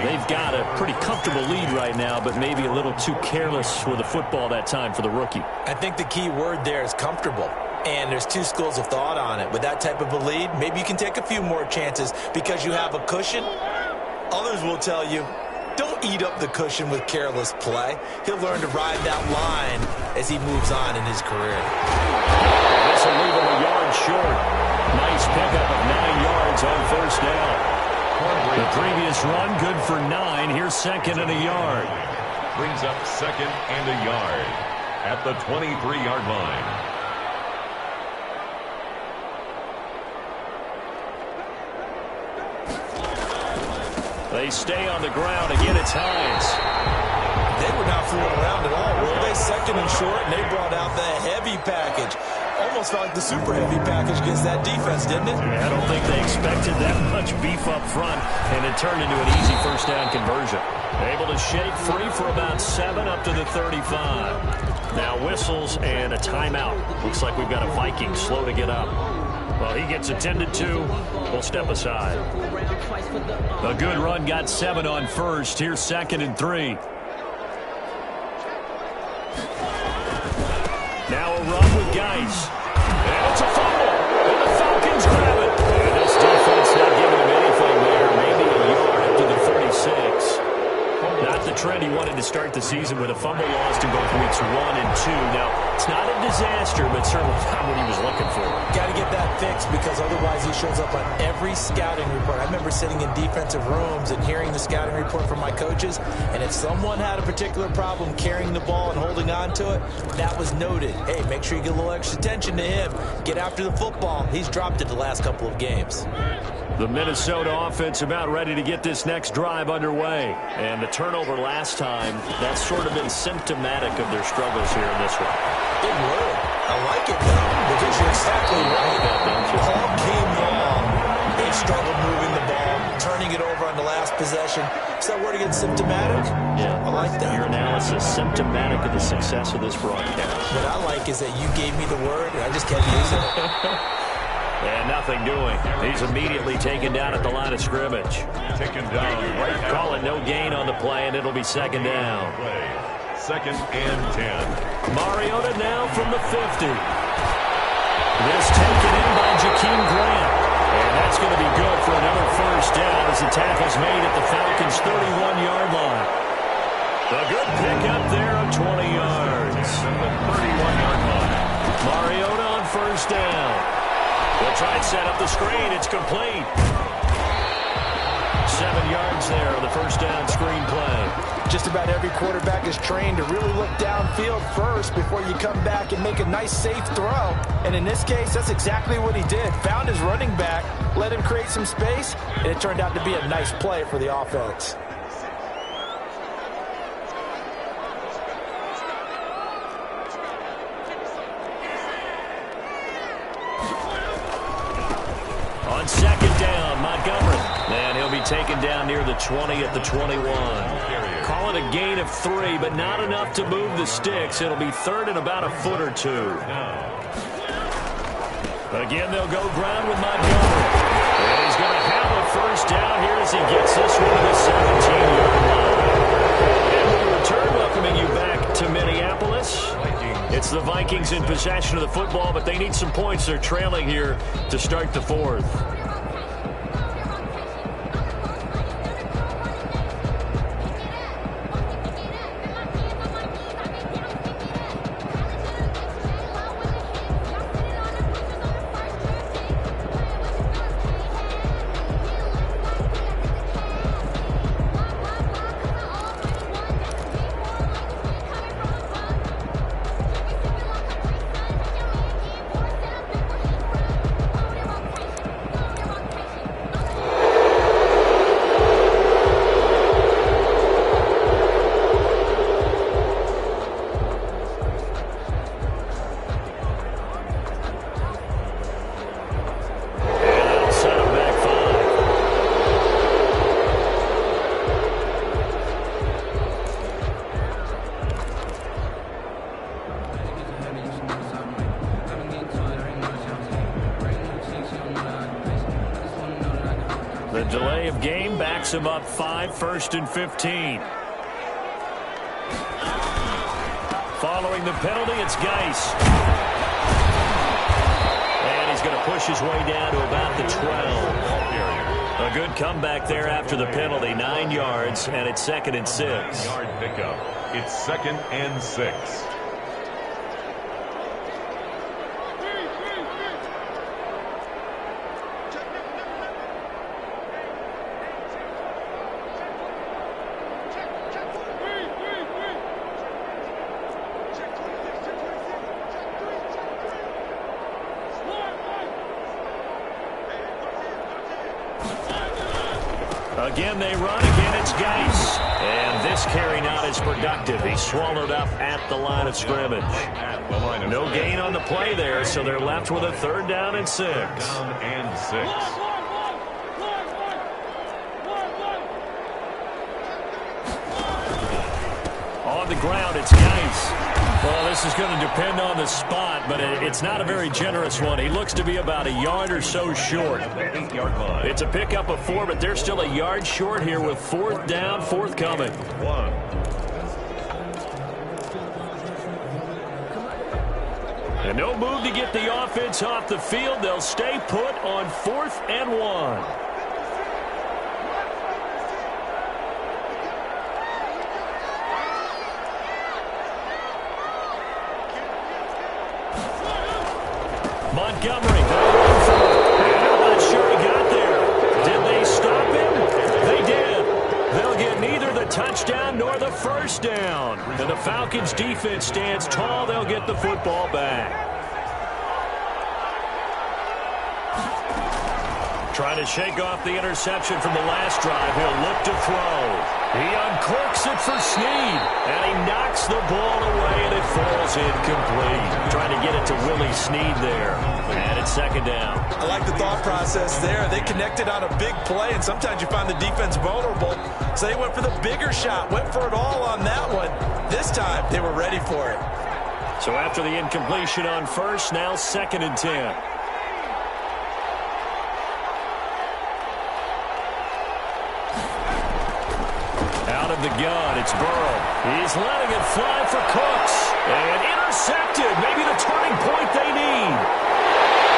They've got a pretty comfortable lead right now, but maybe a little too careless with the football that time for the rookie. I think the key word there is comfortable. And there's two schools of thought on it. With that type of a lead, maybe you can take a few more chances because you have a cushion. Others will tell you, don't eat up the cushion with careless play. He'll learn to ride that line as he moves on in his career. This will leave him a yard short. Nice pickup of 9 yards on first down. The previous run, good for 9. Here's 2nd and a yard. Brings up 2nd and a yard at the 23-yard line. They stay on the ground. Again, it's Hines. They were not fooling around at all, were they? 2nd and short, and they brought out the heavy package. Almost felt like the super heavy package against that defense, didn't it? Yeah, I don't think they expected that much beef up front, and it turned into an easy first down conversion. Able to shake free for about 7 up to the 35. Now whistles and a timeout. Looks like we've got a Viking slow to get up. Well, he gets attended to. We'll step aside. A good run, got 7 on first. Here's 2nd and 3. Now a run with Geis. And it's a fumble. And the Falcons grab it. And this defense not giving him anything there. Maybe a yard up to the 36. Not the trend he wanted to start the season with a fumble lost in both weeks 1 and 2. Now, it's not a disaster, but certainly not what he was looking for. Got to get that fixed because otherwise he shows up on every scouting report. I remember sitting in defensive rooms and hearing the scouting report from my coaches, and if someone had a particular problem carrying the ball and holding on to it, that was noted. Hey, make sure you get a little extra attention to him. Get after the football. He's dropped it the last couple of games. The Minnesota offense about ready to get this next drive underway. And the turnover last time, that's sort of been symptomatic of their struggles here in this one. Big word. I like it, though, because you're exactly right. All game long, they struggled moving the ball, turning it over on the last possession. Is that word again, symptomatic? Yeah. I like that. Your analysis, symptomatic of the success of this broadcast. What I like is that you gave me the word, and I just kept using it. And nothing doing. He's immediately taken down at the line of scrimmage. Taken down right. Call it no gain on the play, and it'll be second down. Play. 2nd and 10. Mariota now from the 50. This taken in by Jakeem Grant. And that's going to be good for another first down as the tackle's made at the Falcons' 31-yard line. A good pickup there on 20 yards. At the 31-yard line. Mariota on first down. They'll try and set up the screen. It's complete. 7 yards there on the first down screen play. Just about every quarterback is trained to really look downfield first before you come back and make a nice, safe throw. And in this case, that's exactly what he did. Found his running back, let him create some space, and it turned out to be a nice play for the offense. On second down, Montgomery. And he'll be taken down near the 20 at the 21. Call it a gain of 3, but not enough to move the sticks. It'll be third and about a foot or 2. Again, they'll go ground with Montgomery. And he's going to have a first down here as he gets this one to the 17-yard line. And we'll return, welcoming you back to Minneapolis. It's the Vikings in possession of the football, but they need some points. They're trailing here to start the fourth. The delay of game backs him up 5, 1st and 15. Following the penalty, it's Geis. And he's going to push his way down to about the 12. A good comeback there after the penalty, 9 yards, and it's 2nd and 6. Yard pickup. It's 2nd and 6. Again, they run. Again, it's Geis. And this carry not as productive. He's swallowed up at the line of scrimmage. No gain on the play there, so they're left with a 3rd down and 6. Down and 6. On the ground, it's Geis. Well, this is going to depend on the spot, but it's not a very generous one. He looks to be about a yard or so short. 8-yard line. It's a pickup of 4, but they're still a yard short here with 4th down, forthcoming. 1. And no move to get the offense off the field. They'll stay put on 4th and 1. Montgomery, they'll run for it. And I'm not sure he got there. Did they stop him? They did. They'll get neither the touchdown nor the first down. And the Falcons' defense stands tall. They'll get the football back. Trying to shake off the interception from the last drive. He'll look to throw. He uncorks it for Snead. And he knocks the ball away, and it falls incomplete. Trying to get it to Willie Snead there. And it's second down. I like the thought process there. They connected on a big play, and sometimes you find the defense vulnerable. So they went for the bigger shot, went for it all on that one. This time, they were ready for it. So after the incompletion on first, now 2nd and 10. Out of the gun, it's Burrow. He's letting it fly for Cooks. And intercepted. Maybe the turning point they need.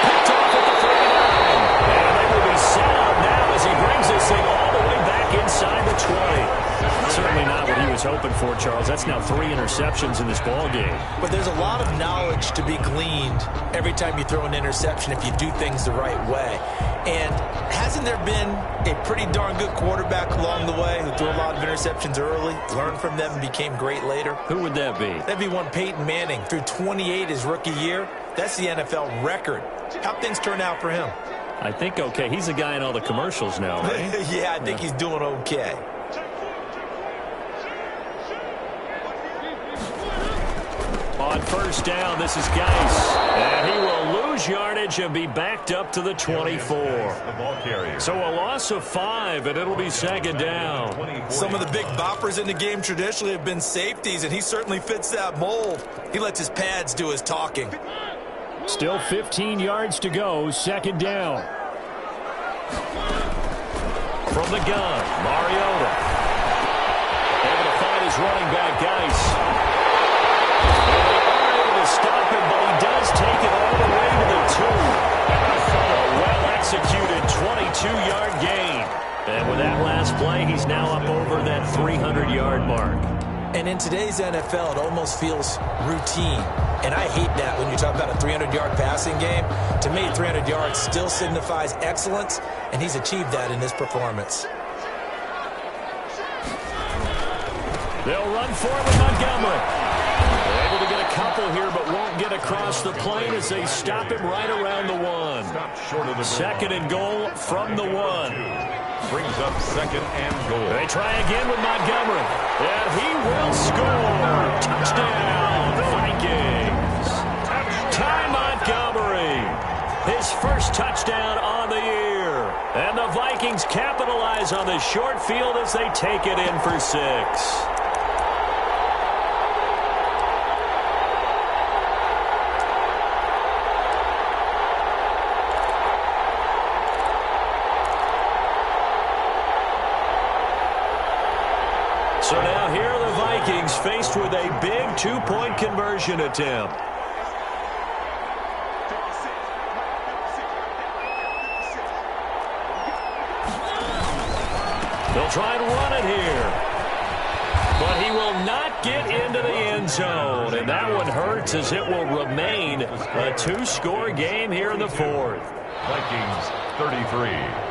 Picked off at the 39. And they will be sound now as he brings this thing all the way back inside the 20. Certainly not what he was hoping for, Charles. That's now 3 interceptions in this ball game. But there's a lot of knowledge to be gleaned every time you throw an interception if you do things the right way. And hasn't there been a pretty darn good quarterback along the way who threw a lot of interceptions early, learned from them, and became great later? Who would that be? That'd be one Peyton Manning. Threw 28 his rookie year. That's the NFL record. How'd things turn out for him? I think okay. He's a guy in all the commercials now, right? Yeah, I think he's doing okay. On first down, this is Geis. And he will lose yardage and be backed up to the 24. So a loss of 5, and it'll be second down. Some of the big boppers in the game traditionally have been safeties, and he certainly fits that mold. He lets his pads do his talking. Still 15 yards to go, second down. From the gun, Mariota. Able to find his running back, Geis. Stop him, but he does take it all the way to the 2. A well-executed 22-yard gain. And with that last play, he's now up over that 300-yard mark. And in today's NFL, it almost feels routine. And I hate that when you talk about a 300-yard passing game. To me, 300 yards still signifies excellence, and he's achieved that in this performance. They'll run for it with Montgomery. Able to get a couple here, but won't get across the plane as they stop him right around the 1. Second and goal from the 1. Brings up second and goal. They try again with Montgomery. And he will score. Touchdown, Vikings. Ty Montgomery. His first touchdown on the year. And the Vikings capitalize on the short field as they take it in for 6. So now here are the Vikings faced with a big 2-point conversion attempt. They'll try and run it here. But he will not get into the end zone. And that one hurts as it will remain a 2-score game here in the 4th. Vikings 33.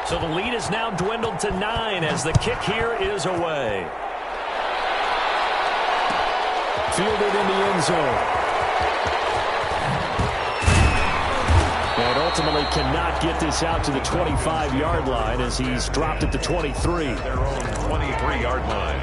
So the lead is now dwindled to 9 as the kick here is away. Fielded in the end zone. And ultimately cannot get this out to the 25-yard line as he's dropped at the 23. Their own 23-yard line.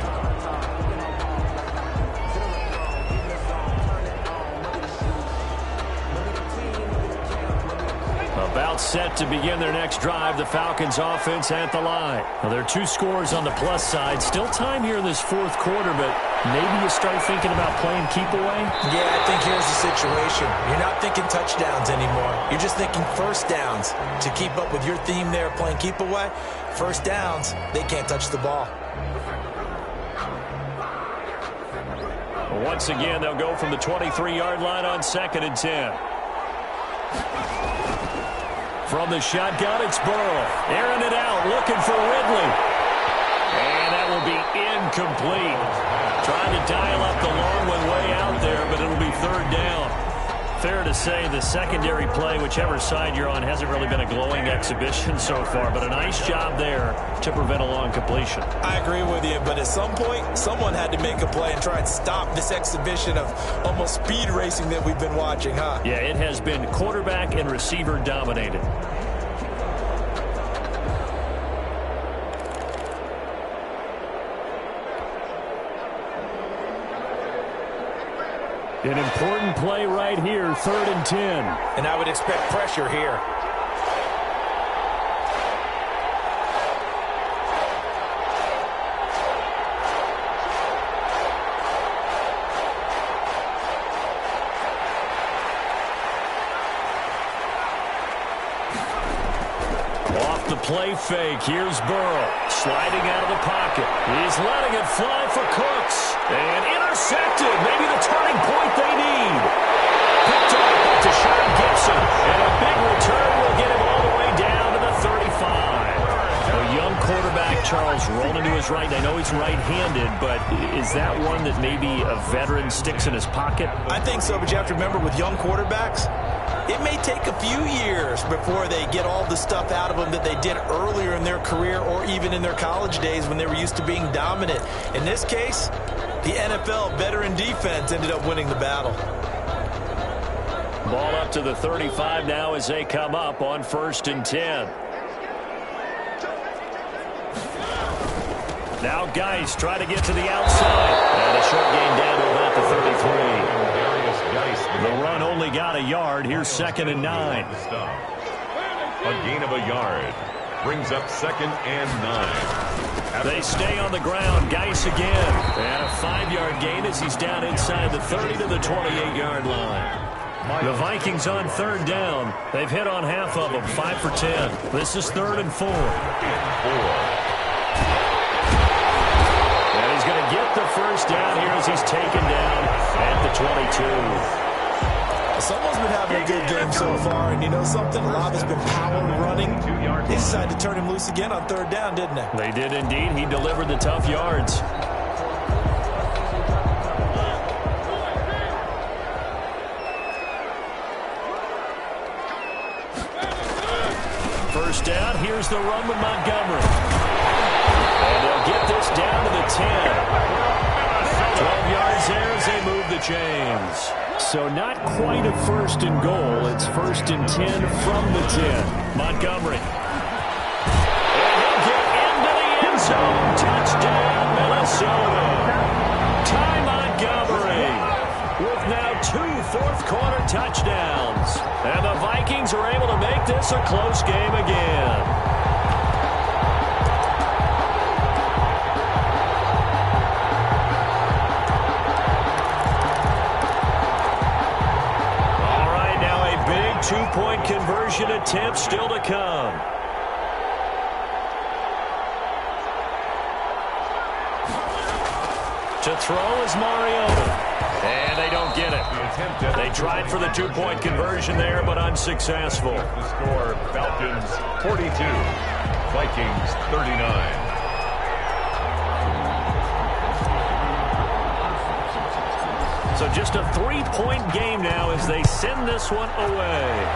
About set to begin their next drive. The Falcons offense at the line. Well, there are 2 scores on the plus side. Still time here in this 4th quarter, but maybe you start thinking about playing keep away? Yeah, I think here's the situation. You're not thinking touchdowns anymore. You're just thinking first downs. To keep up with your theme there, playing keep away, first downs, they can't touch the ball. Once again, they'll go from the 23-yard line on 2nd and 10. From the shotgun, it's Burrow. Airing it out, looking for Ridley. And that will be incomplete. Trying to dial up the long one way out there, but it'll be third down. Fair to say the secondary play, whichever side you're on, hasn't really been a glowing exhibition so far, but a nice job there to prevent a long completion. I agree with you, but at some point, someone had to make a play and try and stop this exhibition of almost speed racing that we've been watching, huh? Yeah, it has been quarterback and receiver dominated. An important play right here, 3rd and 10. And I would expect pressure here. Off the play fake, here's Burrow. Sliding out of the pocket. He's letting it fly for Cooks. And intercepted. Maybe the turning point they need. Picked up by Deshaun Gibson. And a big return will get him all the way down to the 35. A young quarterback, Charles, rolling to his right. I know he's right-handed, but is that one that maybe a veteran sticks in his pocket? I think so, but you have to remember with young quarterbacks, it may take a few years before they get all the stuff out of them that they did earlier in their career or even in their college days when they were used to being dominant. In this case, the NFL veteran defense ended up winning the battle. Ball up to the 35 now as they come up on 1st and 10. Now Geis try to get to the outside. And a short gain down to about the 33. The run only got a yard. Here's 2nd and 9. A gain of a yard. Brings up 2nd and 9. They stay on the ground. Geis again. And a 5-yard gain as he's down inside the 30 to the 28-yard line. The Vikings on 3rd down. They've hit on half of them, 5 for 10. This is 3rd and 4. And he's going to get the first down here as he's taken down at the 22. Someone's been having a good game so far, and you know something? A lot has been power running. They decided to turn him loose again on 3rd down, didn't they? They did indeed. He delivered the tough yards. First down, here's the run with Montgomery. And they'll get this down to the 10. 12 yards there as they move the chains. So not quite a 1st and goal. It's 1st and 10 from the 10. Montgomery. And he'll get into the end zone. Touchdown, Minnesota. Ty Montgomery with now 2 fourth-quarter touchdowns. And the Vikings are able to make this a close game again. Two-point conversion attempt still to come. To throw is Mariota. And they don't get it. They tried for the 2-point conversion there, but unsuccessful. The score, Falcons 42, Vikings 39. So just a 3-point game now as they send this one away.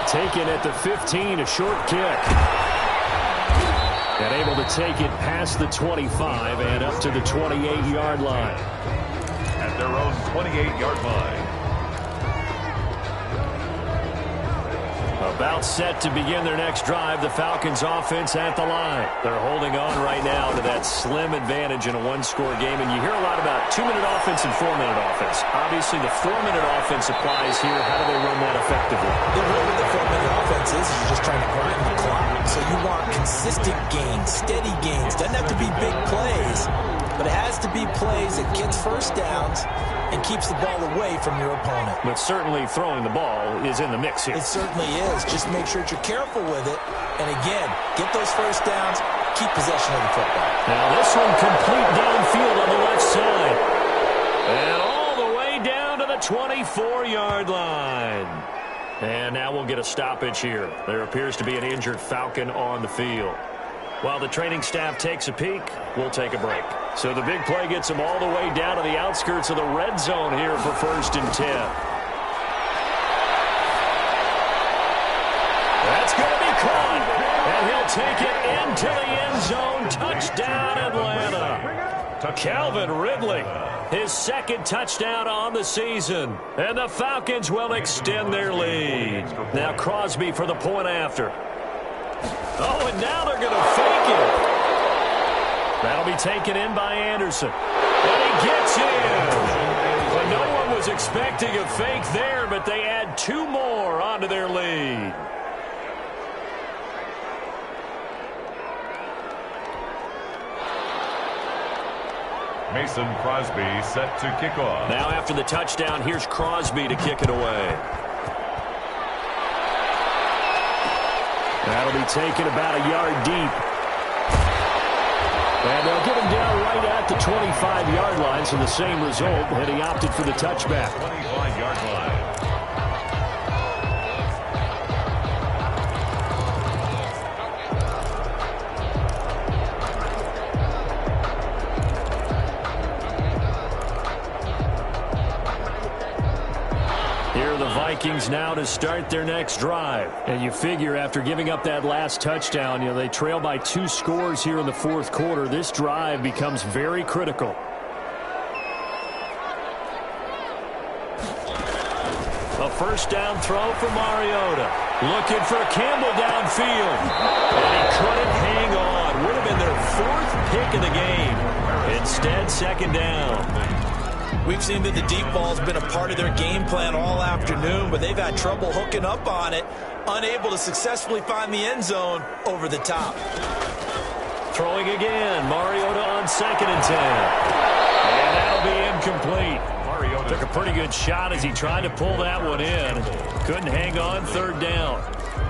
Taken at the 15, a short kick. And able to take it past the 25 and up to the 28-yard line. At their own 28-yard line. About set to begin their next drive. The Falcons offense at the line. They're holding on right now to that slim advantage in a 1-score game. And you hear a lot about 2-minute offense and 4-minute offense. Obviously, the 4-minute offense applies here. How do they run that effectively? The role of the 4-minute offense is you're just trying to grind the clock. So you want consistent gains, steady gains. Doesn't have to be big plays, but it has to be plays that gets first downs and keeps the ball away from your opponent. But certainly throwing the ball is in the mix here. It certainly is. Just make sure that you're careful with it. And again, get those first downs, keep possession of the football. Now this one complete downfield on the left side. And all the way down to the 24-yard line. And now we'll get a stoppage here. There appears to be an injured Falcon on the field. While the training staff takes a peek, we'll take a break. So the big play gets them all the way down to the outskirts of the red zone here for 1st and 10. That's going to be caught. And he'll take it into the end zone. Touchdown, Atlanta. Calvin Ridley, his 2nd touchdown on the season. And the Falcons will extend their lead. Now Crosby for the point after. Oh, and now they're going to fake it. That'll be taken in by Anderson. And he gets in. Well, no one was expecting a fake there, but they add 2 more onto their lead. Mason Crosby set to kick off. Now after the touchdown, here's Crosby to kick it away. That'll be taken about a yard deep. And they'll get him down right at the 25-yard line, so the same result, and he opted for the touchback. 25-yard line. Vikings now to start their next drive. And you figure after giving up that last touchdown, they trail by 2 scores here in the 4th quarter. This drive becomes very critical. A 1st down throw for Mariota. Looking for Campbell downfield. And he couldn't hang on. Would have been their 4th pick of the game. Instead, 2nd down. We've seen that the deep ball's been a part of their game plan all afternoon, but they've had trouble hooking up on it, unable to successfully find the end zone over the top. Throwing again, Mariota on 2nd and 10. And that'll be incomplete. Mariota took a pretty good shot as he tried to pull that one in. Couldn't hang on, 3rd down.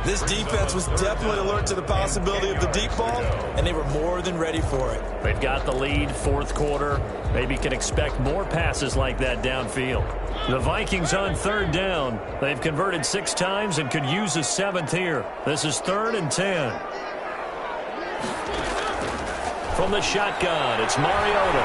This defense was definitely alert to the possibility of the deep ball, and they were more than ready for it. They've got the lead, 4th quarter. Maybe can expect more passes like that downfield. The Vikings on 3rd down. They've converted 6 times and could use a 7th here. This is 3rd and 10. From the shotgun, it's Mariota.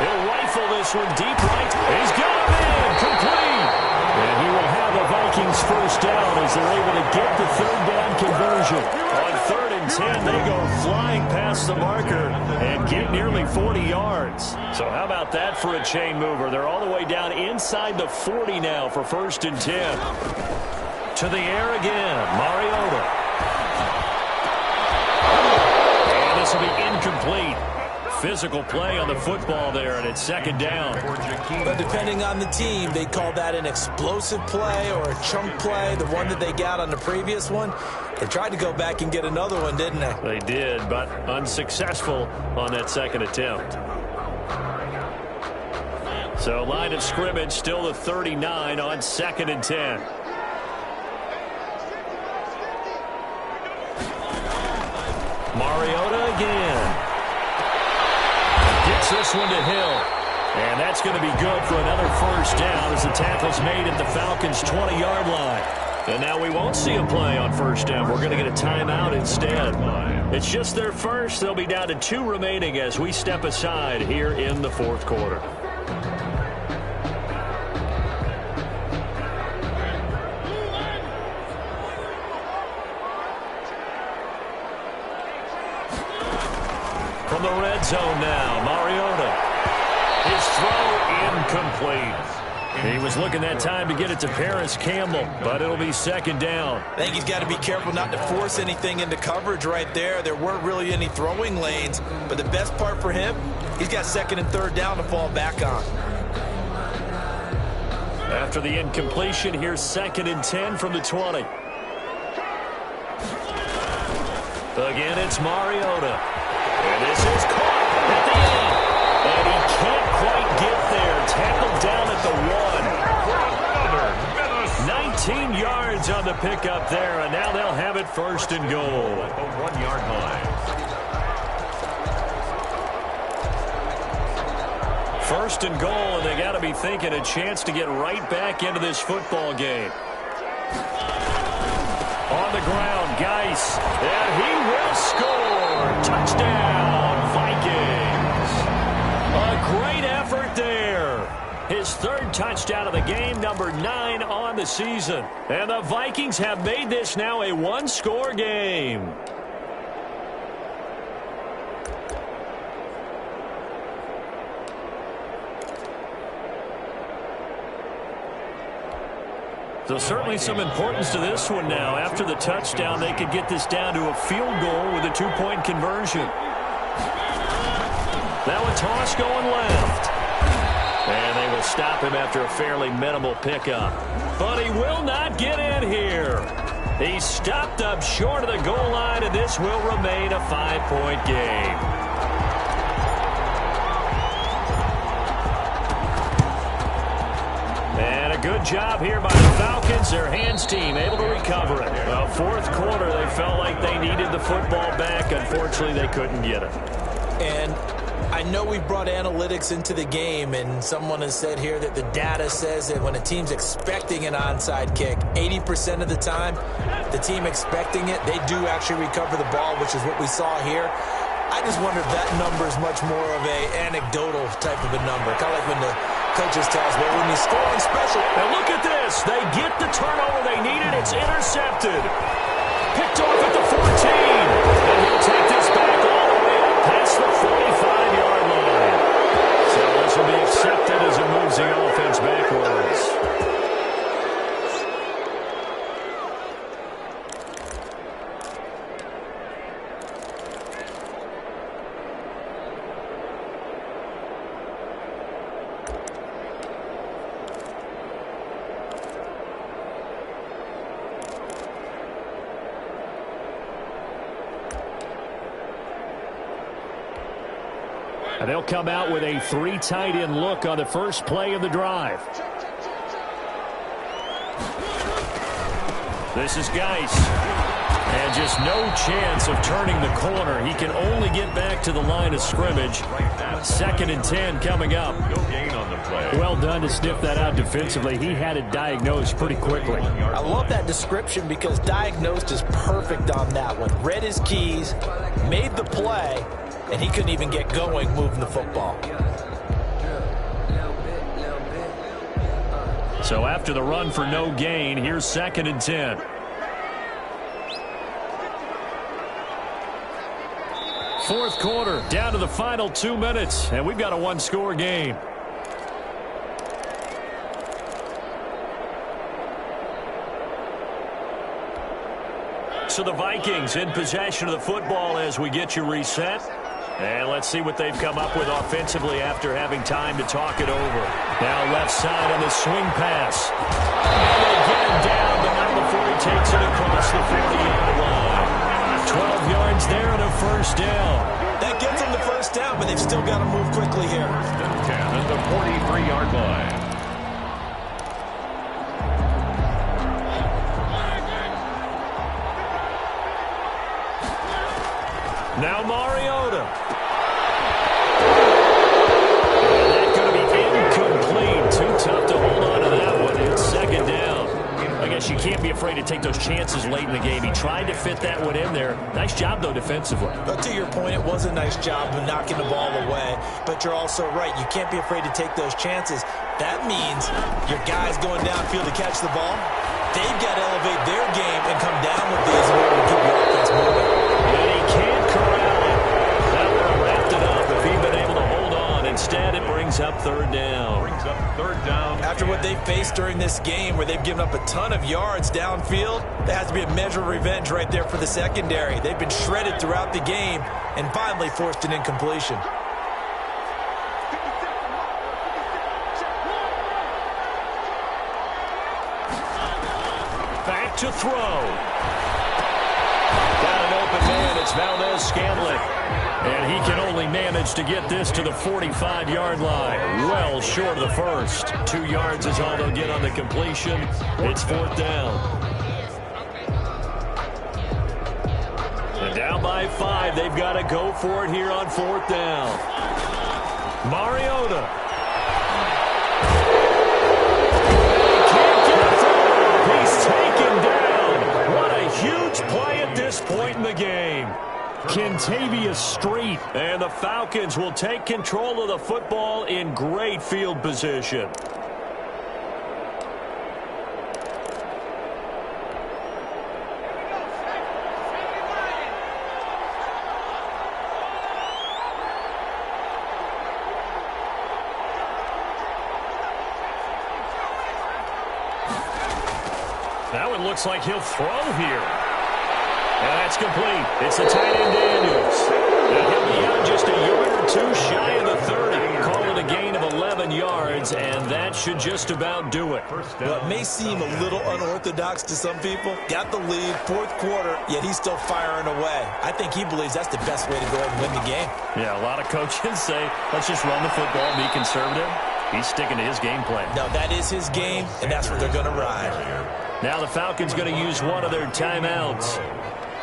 He'll rifle this one deep right. He's got it in, complete. And he will have a Vikings 1st down as they're able to get the 3rd down conversion. On 3rd and 10, they go flying past the marker and get nearly 40 yards. So how about that for a chain mover? They're all the way down inside the 40 now for 1st and 10. To the air again, Mariota. And this will be incomplete. Physical play on the football there, and it's 2nd down. But depending on the team, they call that an explosive play or a chunk play, the one that they got on the previous one. They tried to go back and get another one, didn't they? They did, but unsuccessful on that 2nd attempt. So line of scrimmage still the 39 on 2nd and 10. Mariota again. Gets this one to Hill. And that's going to be good for another 1st down as the tackle's made at the Falcons' 20-yard line. And now we won't see a play on 1st down. We're going to get a timeout instead. It's just their first. They'll be down to 2 remaining as we step aside here in the 4th quarter. From the red zone now, Mariota. His throw incomplete. He was looking that time to get it to Paris Campbell, but it'll be 2nd down. I think he's got to be careful not to force anything into coverage right there. There weren't really any throwing lanes, but the best part for him, he's got 2nd and 3rd down to fall back on. After the incompletion, here's 2nd and 10 from the 20. Again, it's Mariota. And this is caught at the end. And he can't quite get there. Tackled down at the 1. 19 yards on the pickup there. And now they'll have it 1st and goal. At the 1-yard line. 1st and goal, and they got to be thinking a chance to get right back into this football game. On the ground, Geis. And he will score. score. Touchdown, Vikings. A great effort there. His third touchdown of the game, number 9 on the season. And the Vikings have made this now a one-score game. So certainly some importance to this one now. After the touchdown, they could get this down to a field goal with a 2-point conversion. Now a toss going left. And they will stop him after a fairly minimal pickup. But he will not get in here. He's stopped up short of the goal line, and this will remain a 5-point game. And a good job here by the Falcons. Their hands team able to recover it. Well, fourth quarter, they felt like they needed the football back. Unfortunately, they couldn't get it. And I know we brought analytics into the game, and someone has said here that the data says that when a team's expecting an onside kick, 80% of the time, the team expecting it, they do actually recover the ball, which is what we saw here. I just wonder if that number is much more of a anecdotal type of a number, kind of like when the coaches tell us, well, when you score on special. And look at this. They get the turnover they needed. It's intercepted. Picked off at the 14. And he'll take this back all the way up past the 45-yard line. So this will be accepted as it moves the offense backwards. And they'll come out with a 3 tight end look on the first play of the drive. This is Geis. And just no chance of turning the corner. He can only get back to the line of scrimmage. 2nd and 10 coming up. No gain on the play. Well done to sniff that out defensively. He had it diagnosed pretty quickly. I love that description because diagnosed is perfect on that one. Read his keys, made the play, and he couldn't even get going moving the football. So after the run for no gain, here's 2nd and 10. Fourth quarter, down to the final 2 minutes, and we've got a one-score game. So the Vikings in possession of the football as we get you reset. And let's see what they've come up with offensively after having time to talk it over. Now left side on the swing pass. And they get him down, but not before he takes it across the 50-yard line. 12 yards there and a first down. That gets them the first down, but they've still got to move quickly here. 10 at the 43-yard line. Now Mariota. And that's going to be incomplete. Too tough to hold on to that one. It's 2nd down. I guess you can't be afraid to take those chances late in the game. He tried to fit that one in there. Nice job, though, defensively. But to your point, it was a nice job of knocking the ball away. But you're also right. You can't be afraid to take those chances. That means your guys going downfield to catch the ball, they've got to elevate their game and come down with these in order to keep your offense moving. And he can't corral it. That would have wrapped it up if he'd been able to hold on. Instead, it brings up 3rd down. Brings up 3rd down. After what they've faced during this game where they've given up a ton of yards downfield, there has to be a measure of revenge right there for the secondary. They've been shredded throughout the game and finally forced an incompletion. Back to throw. Got an open man. It's Valdez-Scantling. And he can only manage to get this to the 45-yard line. Well short of the first. 2 yards is all they'll get on the completion. It's 4th down. And down by 5. They've got to go for it here on 4th down. Mariota. Can't get through. He's taken down. What a huge play at this point in the game. Kentavious Street. And the Falcons will take control of the football in great field position. Now it looks like he'll throw here. And that's complete. It's the tight end Daniels. And he'll be out just a yard or two shy of the 30. Call it a gain of 11 yards, and that should just about do it. Well, it may seem a little unorthodox to some people. Got the lead, fourth quarter, yet he's still firing away. I think he believes that's the best way to go ahead and win the game. Yeah, a lot of coaches say, let's just run the football, be conservative. He's sticking to his game plan. No, that is his game, and that's what they're going to ride. Now the Falcons going to use one of their timeouts.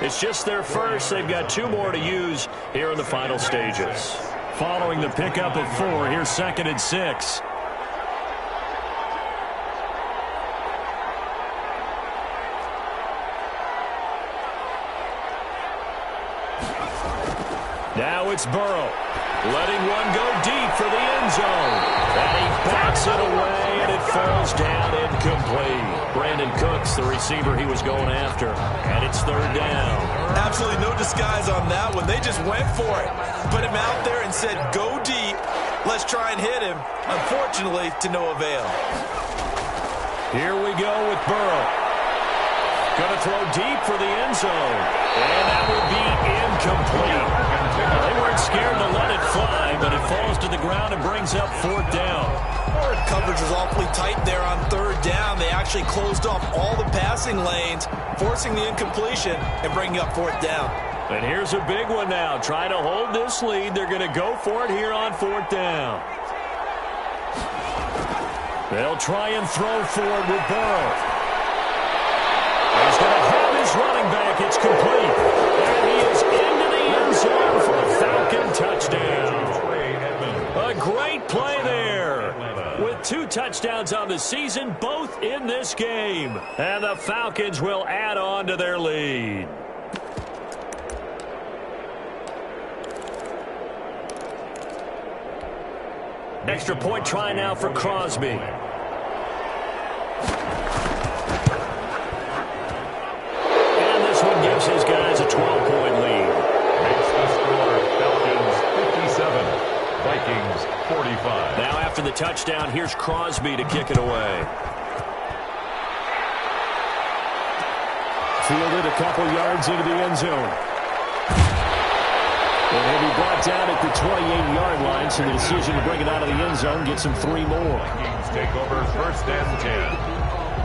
It's just their first. They've got two more to use here in the final stages. Following the pickup of 4, here's 2nd and 6. Now it's Burrow, letting one go deep for the end zone. And he backs it away, and it falls down incomplete. Brandon Cooks, the receiver he was going after, and it's 3rd down. Absolutely no disguise on that one. They just went for it. Put him out there and said, go deep. Let's try and hit him. Unfortunately, to no avail. Here we go with Burrow. Going to throw deep for the end zone. And that will be incomplete. They weren't scared to let it fly, but it falls to the ground and brings up 4th down. Coverage was awfully tight there on 3rd down. They actually closed off all the passing lanes, forcing the incompletion and bringing up 4th down. And here's a big one now. Trying to hold this lead. They're going to go for it here on 4th down. They'll try and throw forward with Burrow. He's going to have his running back. It's complete. And he is into the end zone for a Falcon touchdown. A great play there. With 2 touchdowns on the season, both in this game. And the Falcons will add on to their lead. Extra point try now for Crosby. Gives his guys a 12-point lead. Makes the score Falcons 57, Vikings 45. Now after the touchdown, here's Crosby to kick it away. Fielded a couple yards into the end zone. And he'll be brought down at the 28-yard line, so the decision to bring it out of the end zone gets him 3 more. Vikings take over 1st and 10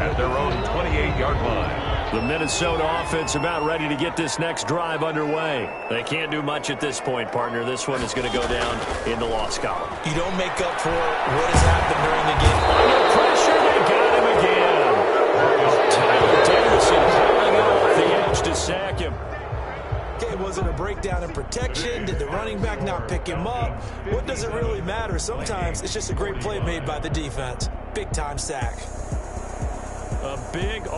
at their own 28-yard line. The Minnesota offense about ready to get this next drive underway. They can't do much at this point, partner. This one is going to go down in the loss column. You don't make up for what has happened during the game. Under pressure, they got him again. Tyler Davidson pulling off the edge to sack him. Okay, was it a breakdown in protection? Did the running back not pick him up? What does it really matter? Sometimes it's just a great play made by the defense. Big-time sack. A big